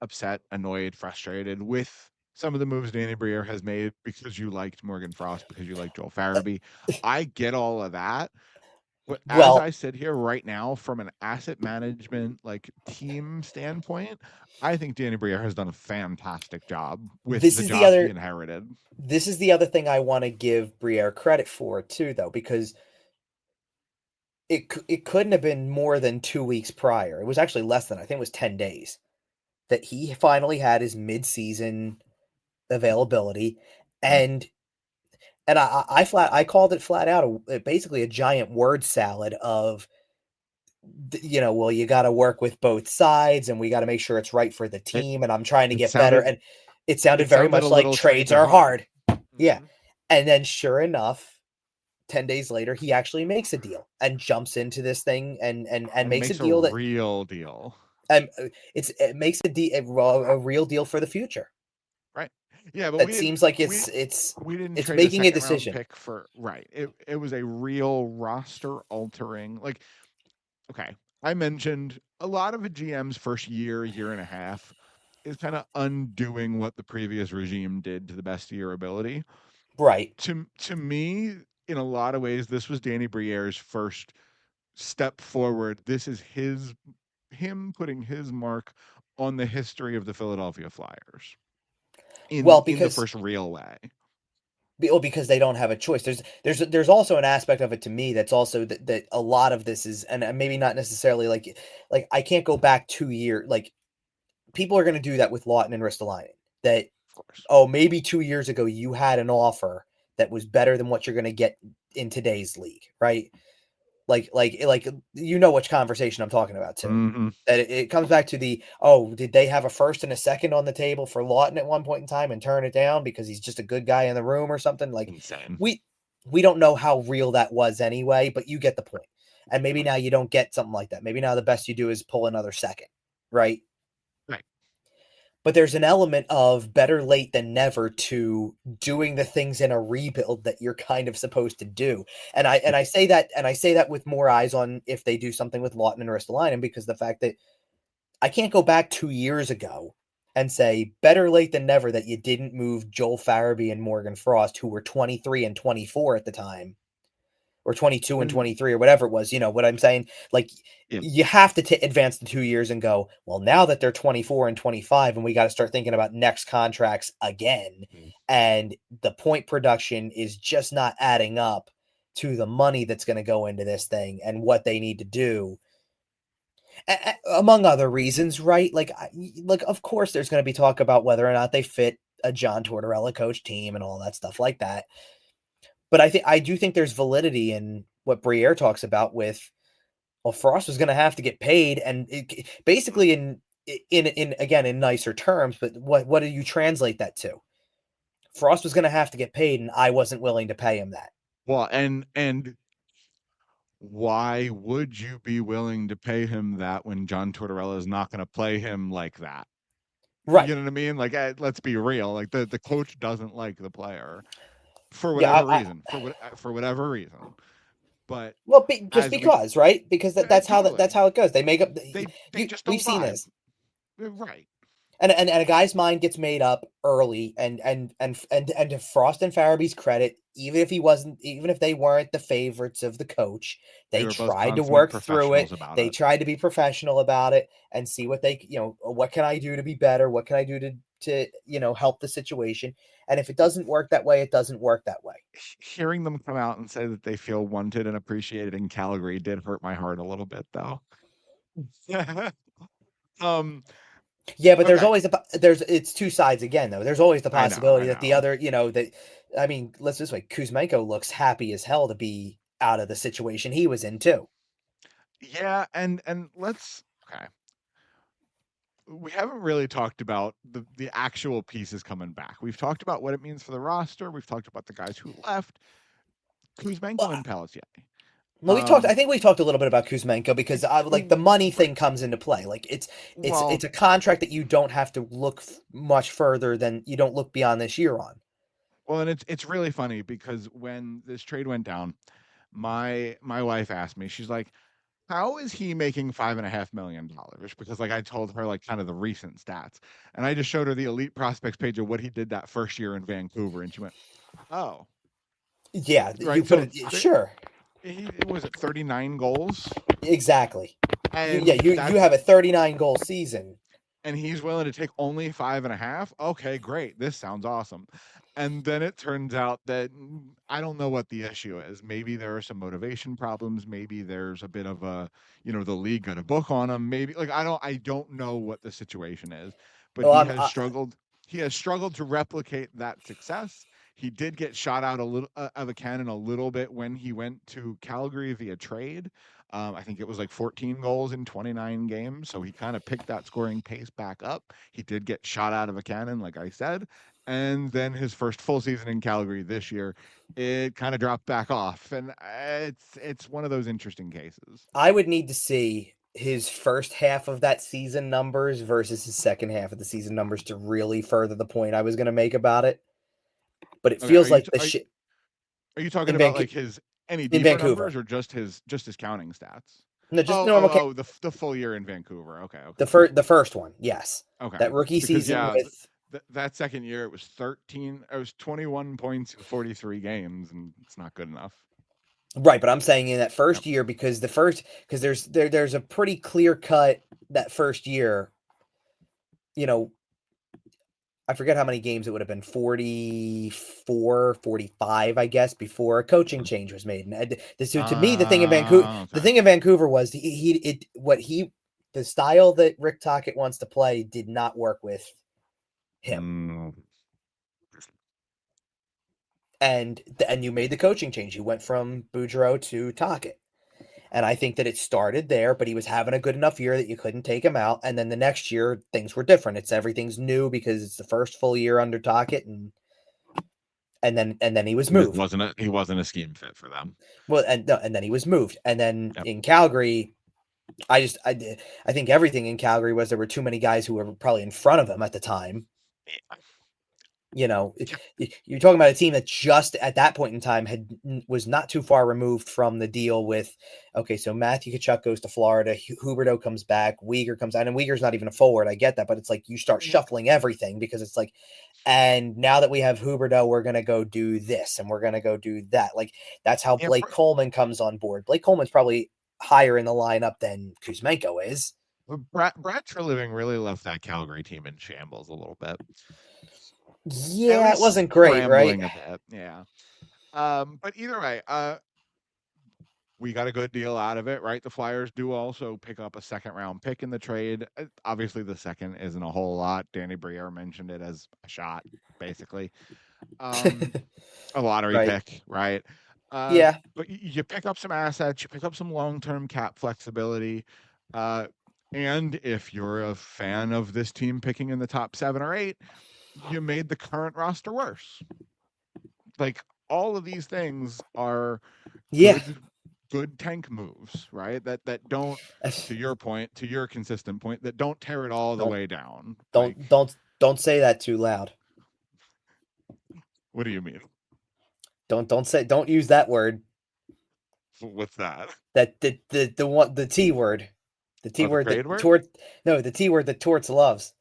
upset, annoyed, frustrated with some of the moves Danny Briere has made because you liked Morgan Frost, because you liked Joel Farabee. I get all of that. But as I sit here right now, from an asset management, like, team standpoint, I think Danny Briere has done a fantastic job with the job he inherited. This is the other thing I want to give Briere credit for too, though, because it couldn't have been more than 2 weeks prior. It was actually less than, I think it was 10 days, that he finally had his mid-season availability, and I called it flat out, basically a giant word salad of, well, you got to work with both sides, and we got to make sure it's right for the team, and I'm trying to get better. And it sounded very much like trades are hard. Yeah. And then sure enough, 10 days later, he actually makes a deal and jumps into this thing and And makes a makes a deal that real deal. it makes a real deal for the future. Right. Yeah, but It seems like we we didn't it's trade a making a second round decision. pick for right. It was a real roster altering. Like, okay, I mentioned a lot of a GM's first year and a half is kind of undoing what the previous regime did to the best of your ability. Right. To me, in a lot of ways, this was Danny Briere's first step forward. This is him putting his mark on the history of the Philadelphia Flyers Well, in the because first real way. because they don't have a choice. There's also an aspect of it to me that's also that a lot of this is, and maybe not necessarily like I can't go back 2 years. Like people are going to do that with Lawton and Ristolainen. That, Of course. oh, maybe 2 years ago you had an offer that was better than what you're going to get in today's league, right? Like you know which conversation I'm talking about too. Mm-hmm. That it comes back to the, oh, did they have a first and a second on the table for Lawton at one point in time and turn it down because he's just a good guy in the room or something? Like Insane. we we don't know how real that was anyway, but you get the point. And maybe now you don't get something like that. Maybe now the best you do is pull another second, right? Right. But there's an element of better late than never to doing the things in a rebuild that you're kind of supposed to do. And I say that with more eyes on if they do something with Lawton and Ristolainen, because the fact that I can't go back 2 years ago and say better late than never that you didn't move Joel Farabee and Morgan Frost, who were 23 and 24 at the time, or 22 and And 23 or whatever it was. You know what I'm saying? Like yeah, you have to advance the 2 years and go, well, now that they're 24 and 25 and we got to start thinking about next contracts again, mm, and the point production is just not adding up to the money that's going to go into this thing and what they need to do, among other reasons, right? Like of course there's going to be talk about whether or not they fit a John Tortorella coach team and all that stuff like that. But I do think there's validity in what Briere talks about with, well, Frost was going to have to get paid, and basically in again in nicer terms. But what do you translate that to? Frost was going to have to get paid, and I wasn't willing to pay him that. well, and why would you be willing to pay him that when John Tortorella is not going to play him like that? Right? You know what I mean? Like, let's be real. Like the coach doesn't like the player for Yeah. whatever reason, for whatever reason. But Well, just as we because, right? Because that's totally, how it goes. They make up. they just We've don't seen vibe. this. Right. And a guy's mind gets made up early, and to Frost and Farabee's credit, even if they weren't the favorites of the coach, They they were both tried to consummate work through it. professionals about They it. tried to be professional about it and see what they, what can I do to be better? What can I do to help the situation? And if it doesn't work that way, it doesn't work that way. Hearing them come out and say that they feel wanted and appreciated in Calgary did hurt my heart a little bit, though. um. Yeah, but there's Okay. always there's it's two sides again though. There's always the I know. I possibility that the know. other, that I mean, let's this way, Kuzmenko looks happy as hell to be out of the situation he was in too. Yeah, and let's okay. We haven't really talked about the actual pieces coming back. We've talked about what it means for the roster. We've talked about the guys who left, Well, Kuzmenko and Pelletier. we've talked. Um, I think we talked a little bit about Kuzmenko because like the money right. thing comes into play. Like it's Well, a contract that you don't have to look much further than you don't look beyond this year on. and it's really funny because when this trade went down, my wife asked me, she's like, how is he making $5.5 million? Because like I told her like kind of the recent stats, and I just showed her the elite prospects page of what he did that first year in Vancouver, and she went, "Oh, Yeah, you right." put So it. Sure, he was it 39 goals, exactly. and You have a 39 goal season. and he's willing to take only 5.5. Okay, great. This sounds awesome. And then it turns out that I don't know what the issue is. Maybe there are some motivation problems. Maybe there's a bit of a, the league got a book on him. Maybe like I don't know what the situation is, but Well, he I'm has struggled. He has struggled to replicate that success. He did get shot out a little of a cannon a little bit when he went to Calgary via trade. I think it was like 14 goals in 29 games. So he kind of picked that scoring pace back up. He did get shot out of a cannon, like I said. and then his first full season in Calgary this year, it kind of dropped back off, and it's one of those interesting cases. I would need to see his first half of that season numbers versus his second half of the season numbers to really further the point I was going to make about it. But it Okay, feels like the shit are you talking in about Vancouver. like his any In deeper numbers Vancouver, or just his counting stats? no, just Oh, normal. oh, oh, the full year in Vancouver. Okay, okay, The first one, yes, okay. that rookie Because season yeah, with that second year it was 13. It was 21 points in 43 games, and it's not good enough. right. But I'm saying in that Yep. first year because there's a pretty clear cut that first year. You know, I forget how many games it would have been 44, 45, I guess, before a coaching change was made. And so to me, the Okay. thing in Vancouver was the style that Rick Tocchet wants to play did not work with him. Mm, And you made the coaching change. You went from Boudreaux to Tocchet. And I think that it started there, but he was having a good enough year that you couldn't take him out. And then the next year, things were different. Everything's new because it's the first full year under Tocchet, and then he was he just moved. wasn't a scheme fit for them. Well, and no, and then he was moved. And then Yep. in Calgary, I think everything in Calgary was there were too many guys who were probably in front of him at the time. You know, you're talking about a team that just at that point in time was not too far removed from the deal with, okay, so Matthew Tkachuk goes to Florida, Huberdeau comes back, Weegar comes out, and Weegar's not even a forward. I get that, but it's like you start shuffling everything because it's like, and now that we have Huberdeau, we're going to go do this and we're going to go do that. Like that's how Yeah, Blake Coleman comes on board. Blake Coleman's probably higher in the lineup than Kuzmenko is. Brad Treliving really left that Calgary team in shambles a little bit. At Yeah, it least wasn't great, right? scrambling a bit. Yeah. But either way, we got a good deal out of it, right? The Flyers do also pick up a second round pick in the trade. Obviously, the second isn't a whole lot. Danny Briere mentioned it as a shot, basically. A lottery Right. pick, right? Yeah. But you pick up some assets, you pick up some long term cap flexibility. And if you're a fan of this team picking in the top 7 or 8, you made the current roster worse. Like all of these things are Yeah. good tank moves, right? That don't, to your point, to your consistent point, that don't tear it all the Don't way down. don't Like, don't say that too loud. what do you mean? Don't use that word. What's that? That the T word. The T Oh, the word trade that word? the T word that Torts loves.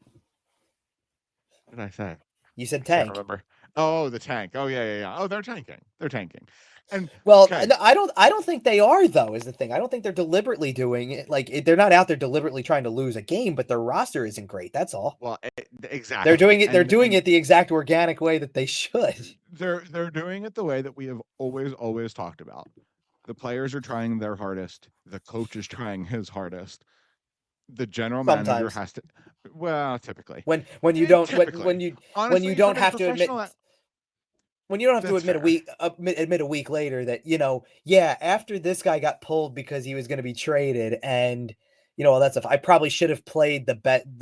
What did I say? You said I can't tank. remember. Oh, the tank. Oh, yeah, yeah, yeah. Oh, they're tanking. They're tanking. And Well, okay, I don't think they are though. Is the thing. I don't think they're deliberately doing it. Like they're not out there deliberately trying to lose a game, but their roster isn't great. That's all. well, They're doing exactly. it. They're doing it the exact organic way that they should. They're doing it the way that we have always talked about. The players are trying their hardest. The coach is trying his hardest. The general manager Sometimes has to, well, typically. when you don't Typically. when you Honestly, don't from a have to admit professional, when you don't have to that's fair. admit a week later that yeah, after this guy got pulled because he was going to be traded, and all that stuff, I probably should have played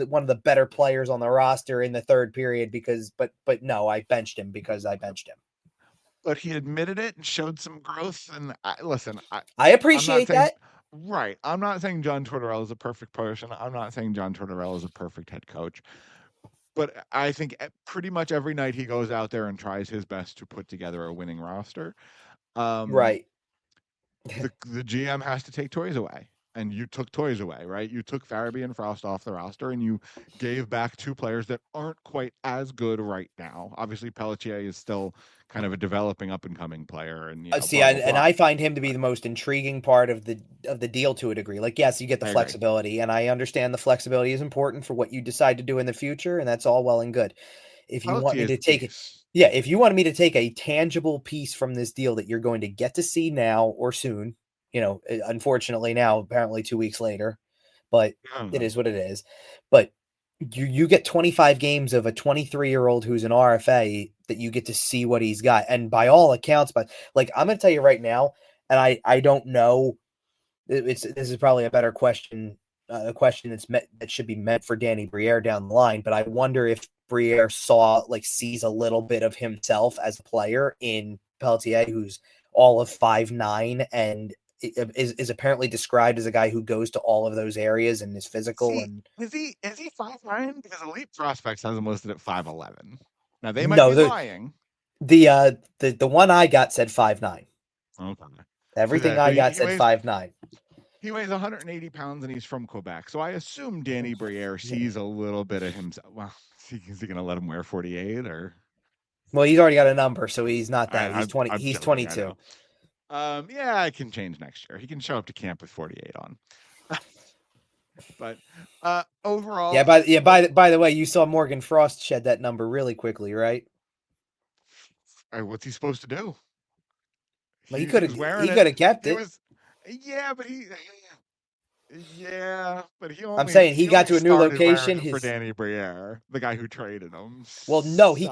one of the better players on the roster in the third period because but no, I benched him because I benched him. But he admitted it and showed some growth. And listen, I I'm not appreciate saying, that. right. I'm not saying John Tortorella is a perfect person. I'm not saying John Tortorella is a perfect head coach. But I think pretty much every night he goes out there and tries his best to put together a winning roster. Um, Right. the GM has to take toys away. And you took toys away, right? You took Farabee and Frost off the roster, and you gave back 2 players that aren't quite as good right now. Obviously, Pelletier is still kind of a developing up and coming player, and See, blah blah and blah. I find him to be the most intriguing part of the deal to a degree. Like, yes, you get the I agree. flexibility, and I understand the flexibility is important for what you decide to do in the future, and that's all well and good. If you want Pelletier me is to the take it, piece. yeah, if you wanted me to take a tangible piece from this deal that you're going to get to see now or soon, unfortunately now, apparently 2 weeks later, but I don't it know. is what it is. But you get 25 games of a 23-year-old who's an RFA that you get to see what he's got. And by all accounts, but like I'm going to tell you right now, and I don't know, this is probably a better question a question that should be meant for Danny Briere down the line. But I wonder if Briere sees a little bit of himself as a player in Pelletier, who's all of 5'9" and is apparently described as a guy who goes to all of those areas and is physical. See, And is he 5'9"? Because Elite Prospects has him listed at 5'11". Now they might no, be lying. the one I got said 5'9". Okay. Everything But I got he said weighs 5'9". he weighs 180 pounds and he's from Quebec. So I assume Danny Briere sees a little bit of himself. Well, is he going to let him wear 48 or? Well, he's already got a number, so he's not that. I, He's I'm 20. I'm He's joking. I 22. know. Yeah, I can change next year. He can show up to camp with 48 on. But overall, By the way, you saw Morgan Frost shed that number really quickly, right? what's he supposed to do? Well, He was wearing he it. could have kept He it. was, yeah, but he I'm only saying he he got only to a new started wearing location. it for Danny Briere, the guy who traded him. No, So he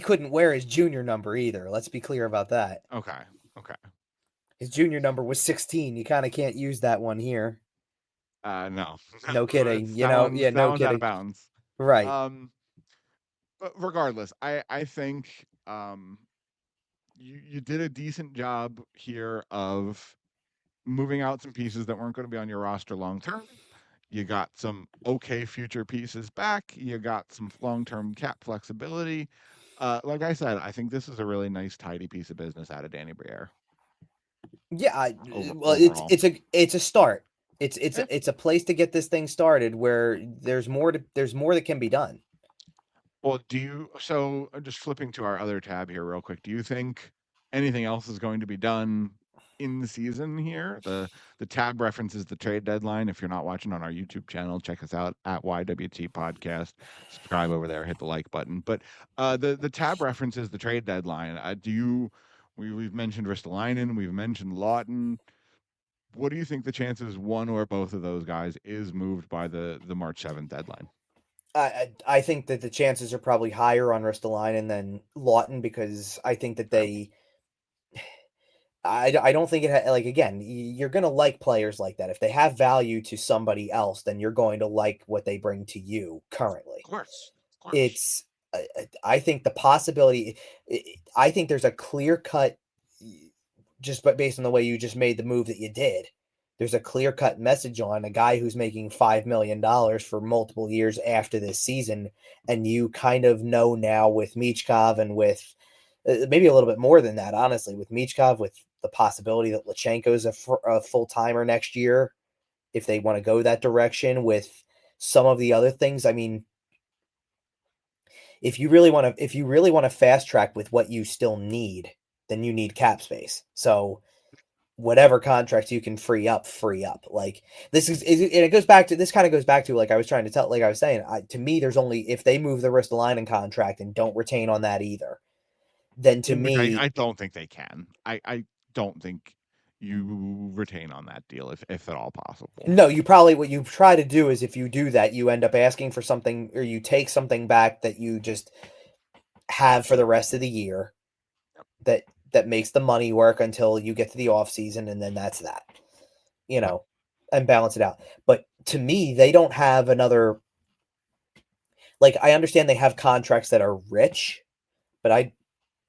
couldn't wear his junior number either. Let's be clear about that. okay, okay. His junior number was 16. You kind of can't use that one here. No, No kidding. that one's No out of kidding. bounds. Right. But regardless, I think you did a decent job here of moving out some pieces that weren't going to be on your roster long term. You got some okay future pieces back. You got some long term cap flexibility. Like I said, I think this is a really nice, tidy piece of business out of Danny Briere. Yeah. Well, Overall, it's a start. yeah. It's a place to get this thing started where there's more that can be done. Well, so just flipping to our other tab here real quick, do you think anything else is going to be done in the season here? The tab references the trade deadline. If you're not watching on our YouTube channel, check us out at YWT Podcast. Subscribe over there, hit the like button. But the tab references the trade deadline. We've mentioned Ristolainen, we've mentioned Lawton. What do you think the chances one or both of those guys is moved by the March 7th deadline? I think that the chances are probably higher on Ristolainen than Lawton because I think that Okay. I don't think again, you're going to like players like that. If they have value to somebody else, then you're going to like what they bring to you currently. Of course. Of course. It's, I think the possibility, I think there's a clear cut, just based on the way you just made the move that you did. There's a clear cut message on a guy who's making $5 million for multiple years after this season. And you kind of know now with Michkov and with maybe a little bit more than that, honestly, with Michkov, with the possibility that Lachenko's a full timer next year, if they want to go that direction with some of the other things. I mean, if you really want to fast track with what you still need, then you need cap space. So whatever contracts you can free up. Like and it goes back to, this kind of goes back to, like I was trying to tell, like I was saying, to me, there's only, if they move the Ristolainen contract and don't retain on that either, then to Which I, me, I don't think they can. I don't think you retain on that deal if at all possible. no, what you try to do is, if you do that, you end up asking for something, or you take something back that you just have for the rest of the year, that makes the money work until you get to the off season, and then that's that, and balance it out. But to me, they don't have another, like, I understand they have contracts that are rich, but I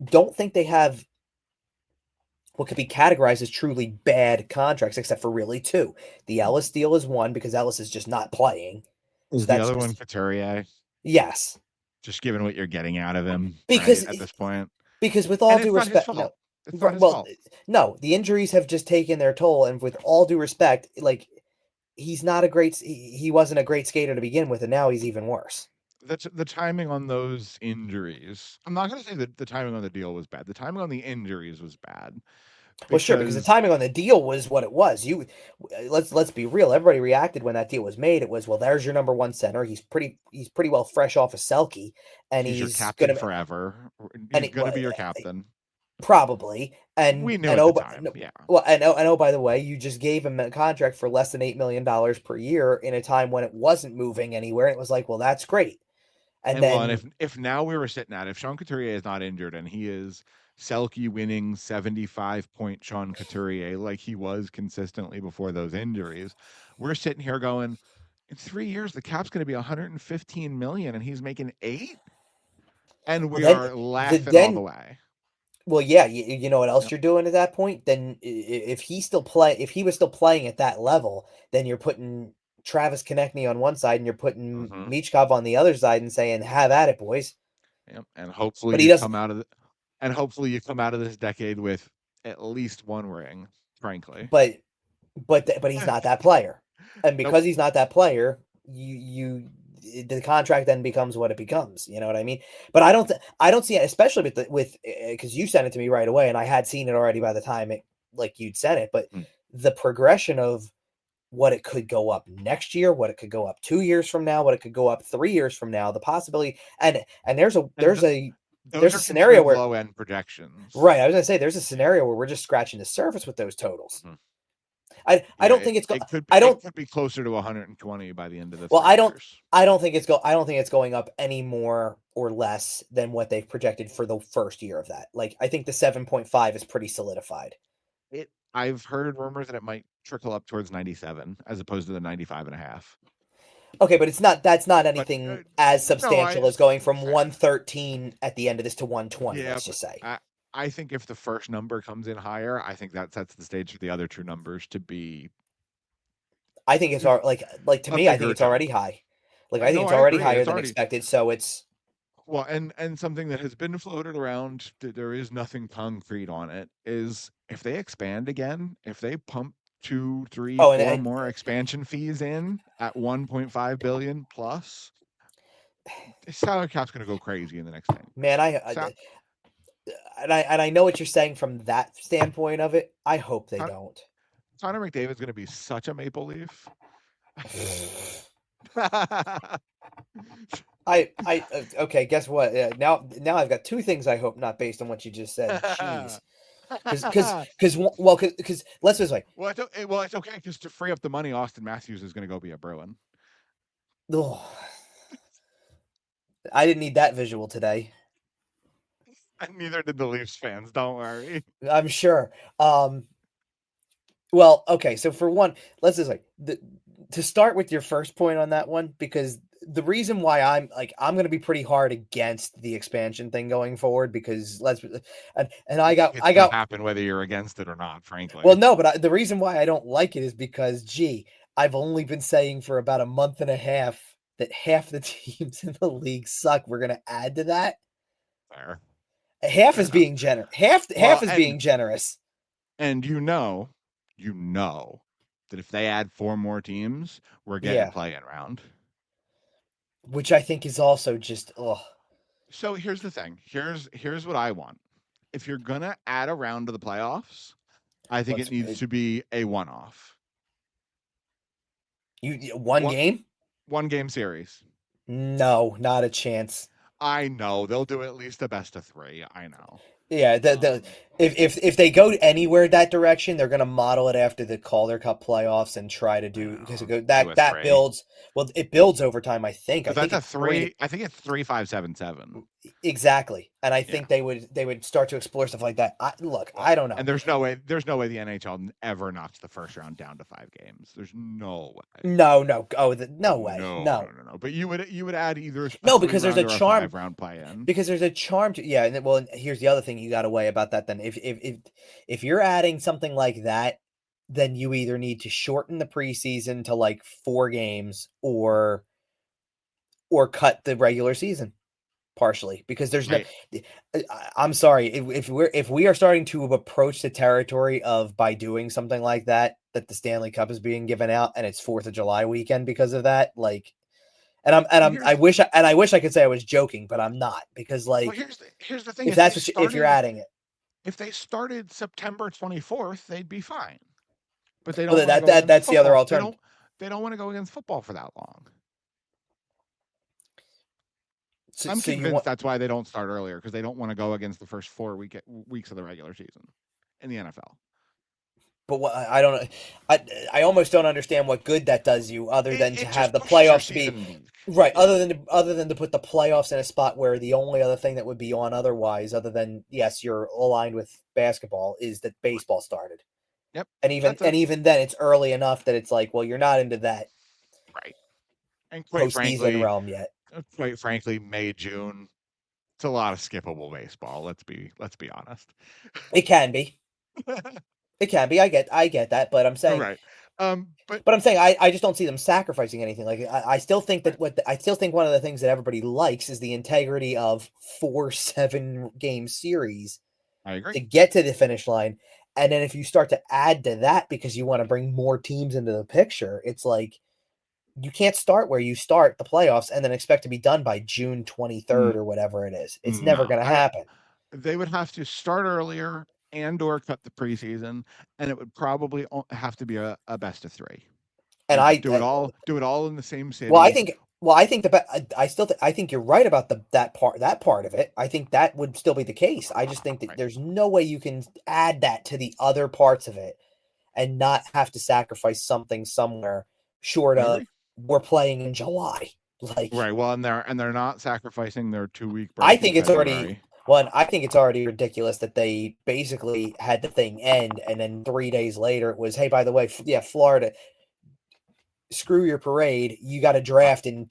don't think they have what could be categorized as truly bad contracts, except for really two. The Ellis deal is one, because Ellis is just not playing. Is So the that's other one just, Couturier? yes. Just given what you're getting out of him, right, Because at this point. with all And due it's not his respect, fault. no. It's not his Well, fault. no, the injuries have just taken their toll, and with all due respect, like, he's not a great he wasn't a great skater to begin with, and now he's even worse. That's the timing on those injuries. I'm not going to say that the timing on the deal was bad. The timing on the injuries was bad Well, sure, because the because timing on the deal was what it was. Let's be real. Everybody reacted when that deal was made. It was, well, there's your number one center. He's pretty well fresh off of Selke, and he's your he's captain gonna forever. and He's going to be your captain. probably, We knew at the time. Yeah. by the way, you just gave him a contract for less than $8 million per year in a time when it wasn't moving anywhere. And it was like, well, that's great. And And well, and then if now we were sitting at, if Sean Couturier is not injured and he is Selke winning 75-point Sean Couturier like he was consistently before those injuries. We're sitting here going, in 3 years, the cap's going to be 115 million and he's making 8. And Well, we are laughing all the then way. well, yeah, you know what else Yep. you're doing at that point? Then if he was still playing at that level, then you're putting Travis Konechny on one side and you're putting Mm-hmm. Michkov on the other side and saying, "Have at it, boys." Yep. And hopefully But he you doesn't. come out of you come out of this decade with at least one ring, frankly. But but he's not that player, and Nope. because he's not that player, the contract then becomes what it becomes. You know what I mean? But I don't see it, especially with because you sent it to me right away, and I had seen it already by the time you'd sent it. But Mm. the progression of what it could go up next year, what it could go up 2 years from now, what it could go up 3 years from now, the possibility, and And those there's a are scenario considered where low end projections. right, I was gonna say there's a scenario where we're just scratching the surface with those totals. Mhm. I Yeah, don't think it's go it I don't could be closer to 120 by the end of the well, 3 years. I don't think it's going up any more or less than what they've projected for the first year of that. Like I think the 7.5 is pretty solidified. I've heard rumors that it might trickle up towards 97 as opposed to the 95 and a half. Okay, but that's not But anything as no, substantial as going from fair. 113 at the end of this to 120, Yeah, let's but just say. I think if the first number comes in higher, I think that sets the stage for the other two numbers to be I think it's like to a me, I think bigger it's already jump. high. Like I think No, it's I already agree. higher It's than already expected. So it's well, and something that has been floated around that there is nothing concrete on it is if they expand again, if they pump two, three, oh, four more expansion fees in at 1.5 billion plus, the salary cap's going to go crazy in the next 10 man, years. So and I know what you're saying from that standpoint of it. I hope they Con- don't. Connor McDavid's going to be such a Maple Leaf. Okay. Guess what? Now I've got two things I hope not based on what you just said. Jeez, because let's just like, It's okay because to free up the money, Austin Matthews is going to go be a Bruin. oh, I didn't need that visual today. And neither did the Leafs fans. Don't worry. I'm sure. Well, okay. So for one, let's just like to start with your first point on that one, because the reason why I'm going to be pretty hard against the expansion thing going forward because and I think it's I going to got happen whether you're against it or not, well frankly. no, but the reason why I don't like it is because I've only been saying for about a month and a half that half the teams in the league suck. We're going to add to that. Fair. Half Fair is enough. being generous. Half Well, is being generous. and you know that if they add four more teams, we're getting Yeah, play-in round. which I think is also just oh. So here's the thing. Here's what I want. If you're gonna add a round to the playoffs, I think it Let's needs to be a one-off. one One game? one game series. No, not a chance. I know they'll do at least a best of three. I know. Yeah, the Um, if they go anywhere that direction, they're going to model it after the Calder Cup playoffs and try to I do because know. Do a that three. builds well, it builds over time. I think. I Because think that's a it's three to three. I think it's 3-5-7-7. exactly, and I Yeah. think they would start to explore stuff like that. Look, Well, I don't know. and there's no way the NHL ever knocks the first round down to 5 games. There's no way. No. Oh, no way. No, no, No. no, no. But you would add either a No, three because there's a round or a charm 5 round play in. because there's a charm to yeah, and well, and here's the other thing you got to weigh about that then. If you're adding something like that, then you either need to shorten the preseason to like 4 games or cut the regular season partially because there's no Right. I'm sorry if we are starting to approach the territory of by doing something like that the Stanley Cup is being given out and it's 4th of July weekend because of that like Well, I wish I could say I was joking but I'm not because like here's the thing. if that's what if you're adding it If they started September 24th, they'd be fine. But they don't well want to go against that's the other football. alternative. They don't want to go against football for that long. So, I'm so you convinced want that's why they don't start earlier because they don't want to go against the first weeks of the regular season in the NFL. but what I don't I almost don't understand what good that does you other than to It have just the pushes your playoffs to be season week. Right. Yeah. Other than to put the playoffs in a spot where the only other thing that would be on otherwise, other than yes, you're aligned with basketball, is that baseball started. Yep. And That's it. even then, it's early enough that it's like, well, you're not into that Right. And postseason realm yet. quite frankly, May, June, it's a lot of skippable baseball. Let's be honest. It can be. It can be. I get that, Right. But but I'm saying I just don't see them sacrificing anything. Like I still think that I still think one of the things that everybody likes is the integrity of 4 7 game series I agree. to get to the finish line. And then if you start to add to that because you want to bring more teams into the picture, it's like you can't start where you start the playoffs and then expect to be done by June 23rd N- or whatever it is. It's never no, going to happen. they would have to start earlier and or cut the preseason, and it would probably have to be a best of three. And Like do it all in the same well, city. I think I still I think you're right about that part of it. I think that would still be the case. I just think that Right. there's no way you can add that to the other parts of it and not have to sacrifice something somewhere short I of agree. we're playing in July. Like Right. Well, and they're not sacrificing their 2 week I break in think it's already February. one. I think it's already ridiculous that they basically had the thing end, and then 3 days later it was, hey, by the way, yeah, Florida, screw your parade. You got to Oh, draft in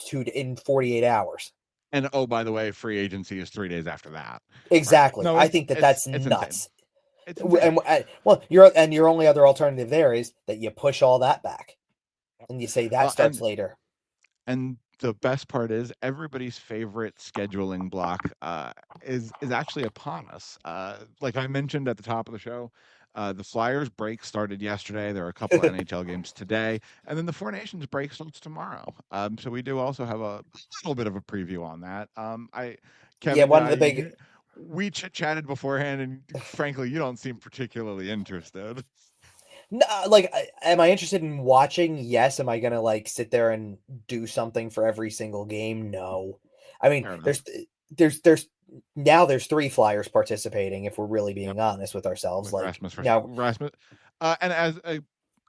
48 hours. and oh, by the way, free agency is 3 days after that. Right. Exactly. No, I think that that's it's insane. nuts. It's insane. Well, your only other alternative there is that you push all that back and you say that Well, starts later. and the best part is everybody's favorite scheduling block is actually upon us. Like I mentioned at the top of the show, the Flyers break started yesterday. There are a couple of NHL games today, and then the Four Nations break starts tomorrow. So we do also have a little bit of a preview on that. Yeah, Kevin, one of the big. we chit chatted beforehand, and frankly, you don't seem particularly interested. No, like, am I interested in watching? Yes. Am I gonna like sit there and do something for every single game? No. I mean, Fair enough. there's now there's 3 Flyers participating. If we're really Yep. being honest with ourselves, With like now, Rasmus, and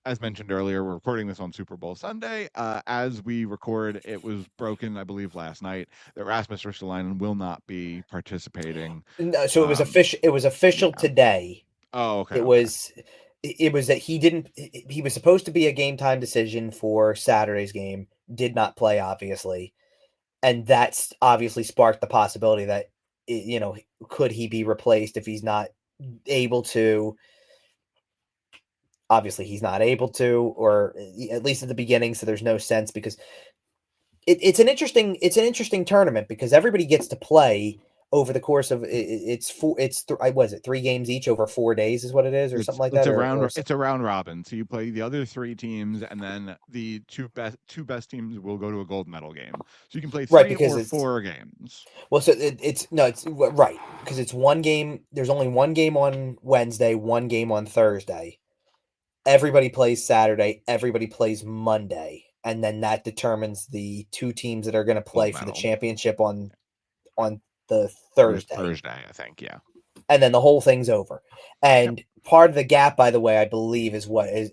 as mentioned earlier, we're recording this on Super Bowl Sunday. As we record, it was broken, I believe, last night that Rasmus Ristolainen will not be participating. no, so it was Um, official. It was official yeah. today. Oh, okay, It okay. was it was that he didn't. He was supposed to be a game time decision for Saturday's game. Did not play, obviously, and that's obviously sparked the possibility that could he be replaced if he's not able to. Obviously, he's not able to, or at least at the beginning. So there's no sense because it's an interesting tournament because everybody gets to play over the course of it's four it's was it 3 games each over 4 days is what it is or something like that It's a round robin. So you play the other three teams, and then the two best teams will go to a gold medal game. So you can play right three because or it's four games. well so it's no it's right because it's one game. There's only one game on Wednesday, one game on Thursday. Everybody plays Saturday, everybody plays Monday, and then that determines the 2 teams that are going to play Gold for the medal. championship on the Thursday, Thursday, I think. Yeah. and then the whole thing's over. Yep. And part of the gap, by the way, I believe is what is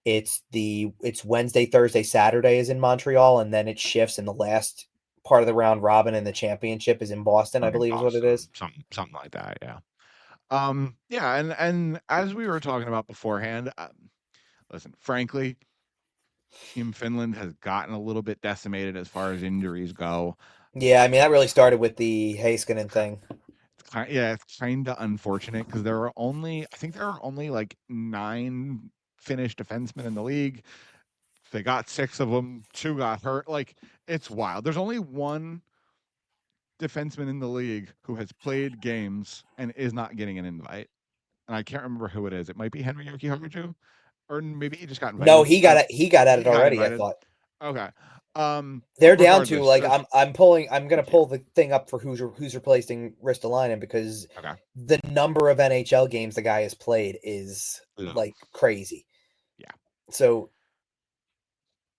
it's Wednesday, Thursday, Saturday is in Montreal, and then it shifts, and the last part of the round robin and the championship is in Boston, I In believe is what it is. Boston, something like that. Yeah. Yeah, and as we were talking about beforehand, listen, frankly, Team Finland has gotten a little bit decimated as far as injuries go. Yeah, I mean that really started with the Heiskanen thing. Yeah, it's kind of unfortunate because I think there are only like 9 Finnish defensemen in the league. They got 6 of them, 2 got hurt. Like, it's wild. There's only one defenseman in the league who has played games and is not getting an invite. And I can't remember who it is. It might be Henry Jokiharju, or maybe he just got No, invited. I don't. he got at He it got already. I invited. thought Okay. they're down to Regardless, like there's I'm gonna yeah. pull the thing up for who's replacing Ristolainen because Okay. the number of NHL games the guy has played is Ugh. like crazy. Yeah. So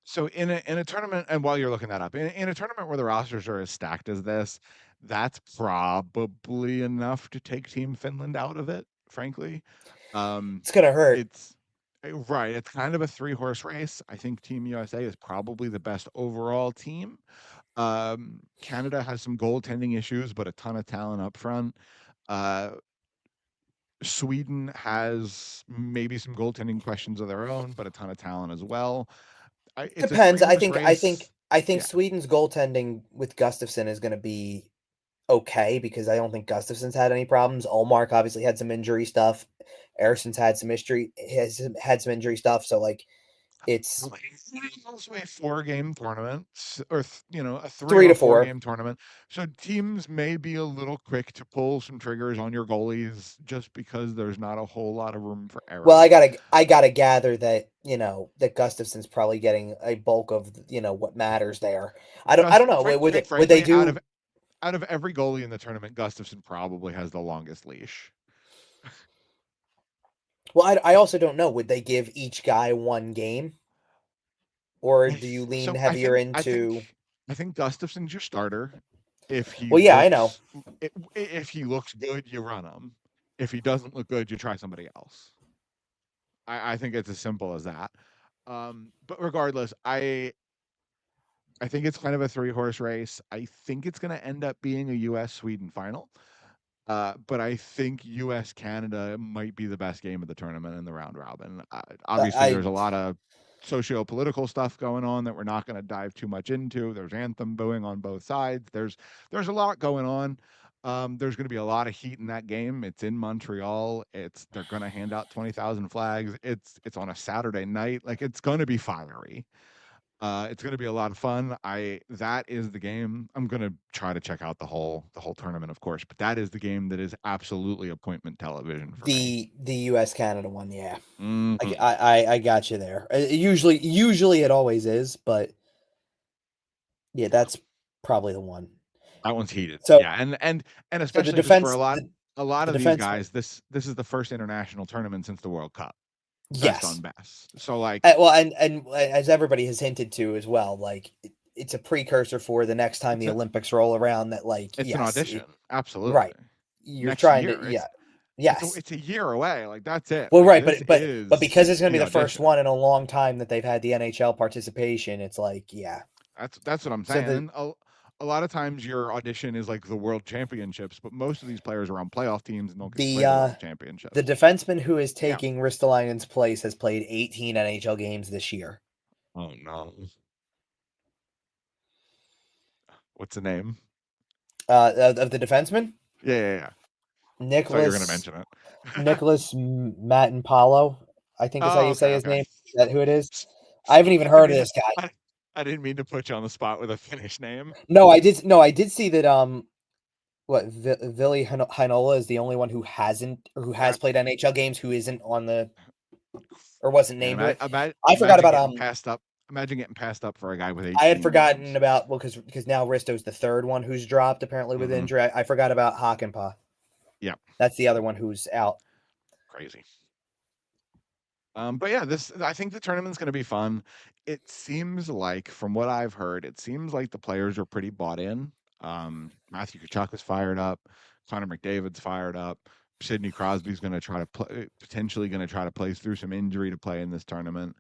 So in a tournament, and while you're looking that up, in a tournament where the rosters are as stacked as this, that's probably enough to take Team Finland out of it. Frankly, um, it's gonna hurt. it's Right. It's kind of a three-horse race. I think Team USA is probably the best overall team. Canada has some goaltending issues, but a ton of talent up front. Uh, Sweden has maybe some goaltending questions of their own, but a ton of talent as well. It's a Depends. I three-horse think I think race. I think Yeah. Sweden's goaltending with Gustafsson is going to be okay because I don't think Gustafsson's had any problems. Olmark obviously had some injury stuff. Ericsson's had some history, has had some injury stuff. So like it's Well, it's also a four-game tournament, or a three three or to a four. four-game tournament. So teams may be a little quick to pull some triggers on your goalies just because there's not a whole lot of room for Well, error. I gotta gather that that Gustafsson's probably getting a bulk of what matters there. I don't know. Quite Would they frankly, do? out of every goalie in the tournament, Gustafson probably has the longest leash. Well, I also don't know. Would they give each guy one game, or do you lean So heavier I think into? I think Gustafson's your starter. If he Well, yeah, I know. looks if he looks good, you run him. If he doesn't look good, you try somebody else. I think it's as simple as that. But regardless, I think it's kind of a three-horse race. I think it's going to end up being a U.S. Sweden final. But I think U.S. Canada might be the best game of the tournament in the round robin. Obviously, I there's a lot of socio-political stuff going on that we're not going to dive too much into. There's anthem booing on both sides. There's a lot going on. There's going to be a lot of heat in that game. It's in Montreal. They're going to hand out 20,000 flags. It's on a Saturday night. Like it's going to be fiery. It's going to be a lot of fun. That is the game. I'm going to try to check out the whole tournament, of course, but that is the game that is absolutely appointment television for me. the U.S. Canada one, yeah. Hmm. I got you there. Usually it always is, but yeah, that's probably the one. That one's heated, So yeah, and so the especially because for defense, a lot the of these defenseman, guys, this is the first international tournament since the World Cup, best on yes. best. So like, Well, and as everybody has hinted to as well, like it's a precursor for the next time it's the a Olympics roll around. That like it's an audition, absolutely. right, you're Next trying to year, yes. it's a year away. Like that's it. Well, Like right, this but because is it's going to the be the first audition. one in a long time that they've had the NHL participation, it's like That's what I'm So saying. And a lot of times your audition is like the world championships, but most of these players are on playoff teams and don't get to the play the world the championships. defenseman who is Yeah. taking Ristolainen's place has played 18 NHL games this year. Oh no. What's the name? Of the defenseman, Yeah, yeah, yeah. Thought you were gonna Nicholas mention it. Paulo, I think is how Oh, you okay, say his okay. name. Is that who it is? I haven't even I didn't heard of mean to. this guy. I, I didn't mean to put you on the spot with a Finnish name. No, I did. No, I did see that. Ville Heinola is the only one who hasn't or who has That's played NHL games who isn't on the or wasn't man. named to it. I forgot Imagine about getting passed up. Imagine getting passed up for a guy with I had 18 forgotten games. about because now Risto's the third one who's dropped apparently with Hmm. injury. I forgot about Hakanpää. Yeah, That's the other one who's out. crazy. But yeah, this I think the tournament's going to be fun. It seems like, from what I've heard, it seems like the players are pretty bought in. Matthew Tkachuk is fired up. Connor McDavid's fired up. Sidney Crosby's going to try to play, potentially going to try to play through some injury to play in this tournament.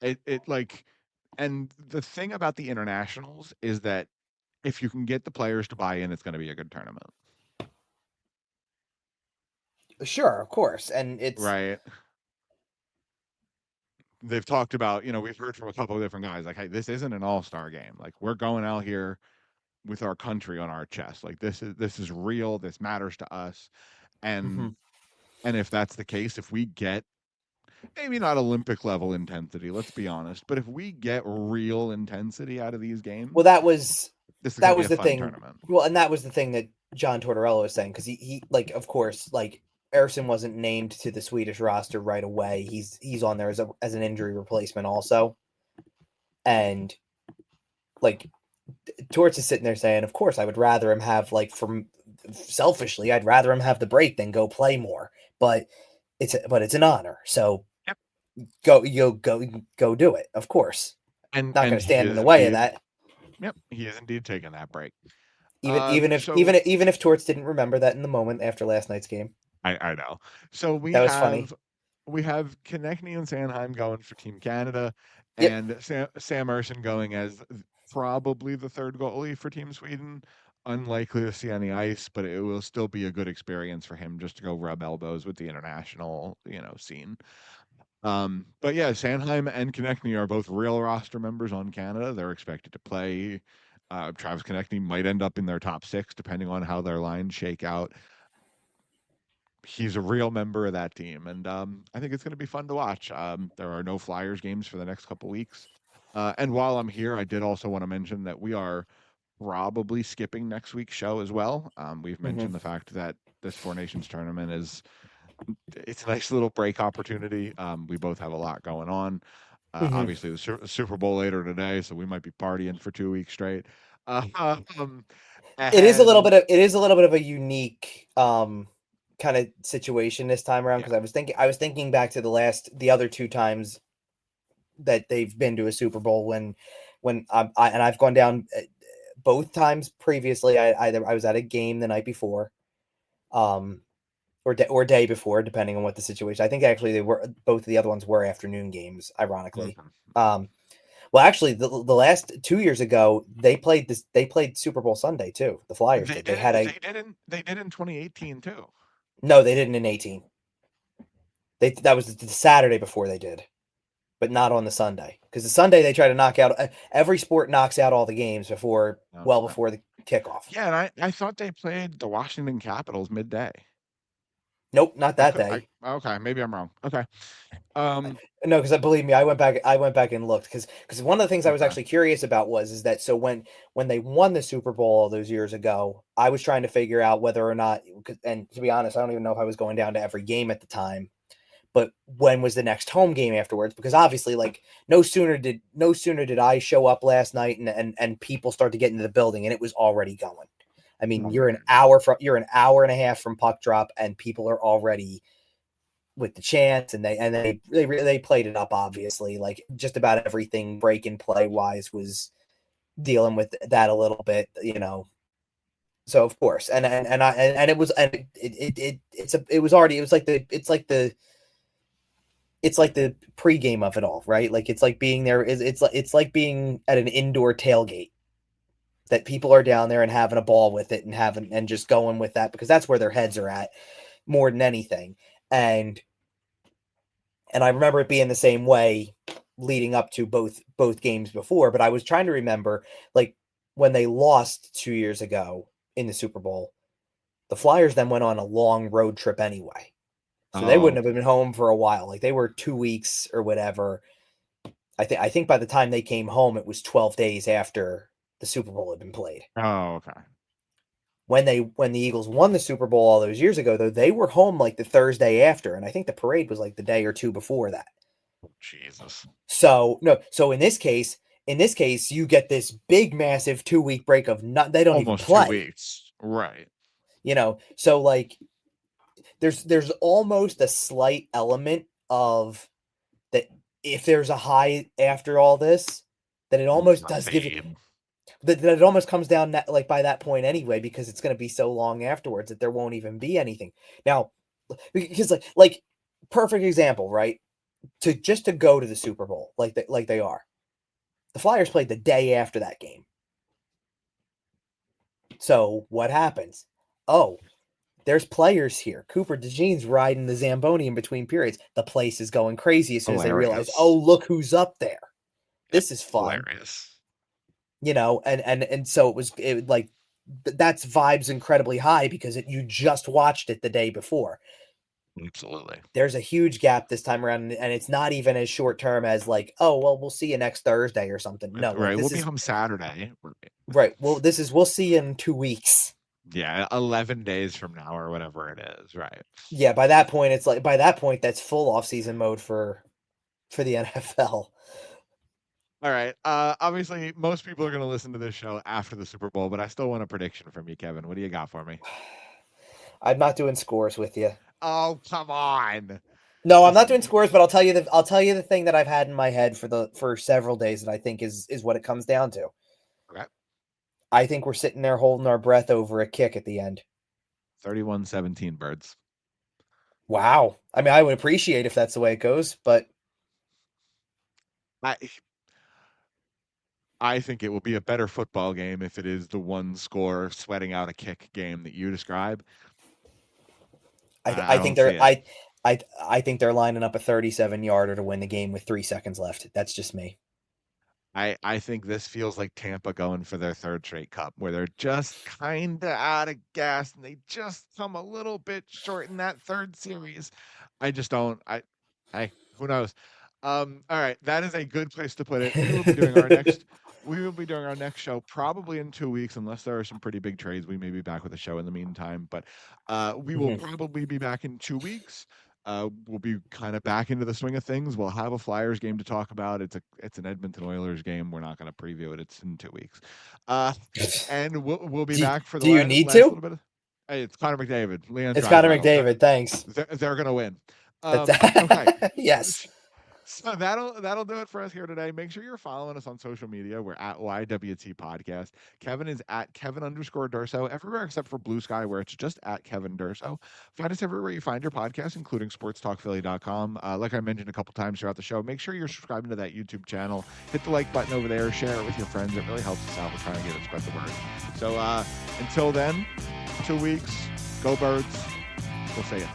It like, and the thing about the internationals is that if you can get the players to buy in, it's going to be a good tournament, Sure, of course, and it's right? They've talked about, we've heard from a couple of different guys like, hey, this isn't an all-star game. Like we're going out here with our country on our chest. Like this is real. This matters to us. And mhm. and if that's the case, if we get maybe not Olympic level intensity, let's be honest, but if we get real intensity out of these Well, games, this is going to that be was a the fun thing. tournament. Well, and that was the thing that John Tortorella was saying because he like of course like Eriksson wasn't named to the Swedish roster right away. He's on there as an injury replacement also, and like Torts is sitting there saying, of course, I would rather him have from selfishly, I'd rather him have the break than go play more. But it's an honor, so Yep. go do it. Of course, not going And to stand in the way of that. yep, he is indeed taking that break. Even if Torts didn't remember that in the moment after last night's game, I know. So we that was have funny. we have Konechny and Sanheim going for Team Canada, Yep. and Sam Ersson going as probably the third goalie for Team Sweden. Unlikely to see on the ice, but it will still be a good experience for him just to go rub elbows with the international, scene. But yeah, Sanheim and Konechny are both real roster members on Canada. They're expected to play. Travis Konechny might end up in their top six, depending on how their lines shake out. He's a real member of that team, and I think it's going to be fun to watch. There are no Flyers games for the next couple weeks, and while I'm here, I did also want to mention that we are probably skipping next week's show as well. We've Mm-hmm. mentioned the fact that this Four Nations tournament it's a nice little break opportunity. We both have a lot going on. Mm-hmm. Obviously, the Super Bowl later today, so we might be partying for 2 weeks straight. Um, and It is a little bit of a unique kind of situation this time around, yeah, because I was thinking back to the other two times that they've been to a Super Bowl when and I've gone down both times previously. I was at a game the night before, um, or day before, depending on what the situation. I think actually they were both of the other ones were afternoon games, ironically. mhm. Um, well, actually, the last 2 years ago they played this. They played Super Bowl Sunday too. The Flyers They did. They did it. had a They did in 2018 too. no. They didn't in 18. That was the Saturday before they did, but not on the Sunday, because the Sunday they try to knock out every sport knocks out all the games Oh, well okay. before the kickoff. Yeah, and I thought they played the Washington Capitals midday. Nope, not I that could I day. okay, maybe I'm wrong. Okay. Um No, because believe me, I went back and looked, because one of the things I was okay. actually curious about was is that so when they won the Super Bowl all those years ago, I was trying to figure out whether or not, and to be honest, I don't even know if I was going down to every game at the time, but when was the next home game afterwards? Because obviously, like, no sooner did I show up last night and people start to get into the building, and it was already going. I mean, Right. you're an hour and a half from puck drop, and people are already with the chants, and they played it up. Obviously, like just about everything break and play wise was dealing with that a little bit, you know. So of course, and it was and it was already, it's like the pregame of it all, right? Like it's like being there is it's like being at an indoor tailgate, that people are down there and having a ball with it and having and just going with that, because that's where their heads are at more than anything. And I remember it being the same way leading up to both games before, but I was trying to remember, like, when they lost 2 years ago in the Super Bowl, the Flyers then went on a long road trip anyway. So they Oh, wouldn't have been home for a while. Like they were 2 weeks or whatever. I think by the time they came home, it was 12 days after the Super Bowl had been played. oh, okay. When the Eagles won the Super Bowl all those years ago, though, they were home like the Thursday after, and I think the parade was like the day or two before that. Jesus. So no, so in this case, you get this big, massive 2 week break of not. They don't even Almost 2 play, weeks. Right. you know. So like, there's almost a slight element of that, if there's a high after all this, that it It's almost not does give you fade. that it almost comes down that, like, by that point anyway, because it's going to be so long afterwards that there won't even be anything now, because like perfect example, right? To go to the Super Bowl like they are. The Flyers played the day after that game. So what happens? Oh, there's players here. Cooper DeJean's riding the Zamboni in between periods. The place is going crazy as soon as they realize, oh, Hilarious. look who's up there. Yeah, This is fun, hilarious. you know. And so it like that's vibes incredibly high, because you just watched it the day before. Absolutely. There's a huge gap this time around, and it's not even as short term as like, oh well, we'll see you next Thursday or something. No, like Right. We'll this be is home Saturday. Right. right. Well, we'll see you in 2 weeks. Yeah, 11 days from now or whatever it is. Right. Yeah, by that point, it's like by that point that's full off season mode for the NFL. All right. Obviously, most people are going to listen to this show after the Super Bowl, but I still want a prediction from you, Kevin. What do you got for me? I'm not doing scores with you. Oh, come on. No, I'm not Listen, doing scores, but I'll tell you the thing that I've had in my head for several days that I think is what it comes down to. okay. I think we're sitting there holding our breath over a kick at the end. 31-17 birds. Wow. I mean, I would appreciate if that's the way it goes, but I I think it will be a better football game if it is the one score sweating out a kick game that you describe. I I think don't see it. I think they're lining up a 37-yarder to win the game with 3 seconds left. That's just me. I think this feels like Tampa going for their third straight cup, where they're just kind of out of gas and they just come a little bit short in that third series. I just don't. Who knows? All right, that is a good place to put it. We will be doing our next. We will be doing our next show probably in 2 weeks, unless there are some pretty big trades. We may be back with a show in the meantime, but we will Mhm. probably be back in 2 weeks. We'll be kind of back into the swing of things. We'll have a Flyers game to talk about. It's an Edmonton Oilers game. We're not going to preview it. It's in 2 weeks, and we'll be back for the Do you need last to? little bit of. Hey, it's Connor McDavid, Leon It's Connor Draisaitl. McDavid. Thanks. They're going to win. That's Okay. yes. So that'll do it for us here today. Make sure you're following us on social media. We're at YWT Podcast. Kevin is at Kevin_Durso everywhere except for Blue Sky, where it's just at Kevin Durso. Find us everywhere you find your podcast, including sportstalkphilly.com. Like I mentioned a couple times throughout the show, make sure you're subscribing to that YouTube channel. Hit the like button over there. Share it with your friends. It really helps us out. We're trying to get it spread the word. So until then, 2 weeks. Go Birds. We'll see you.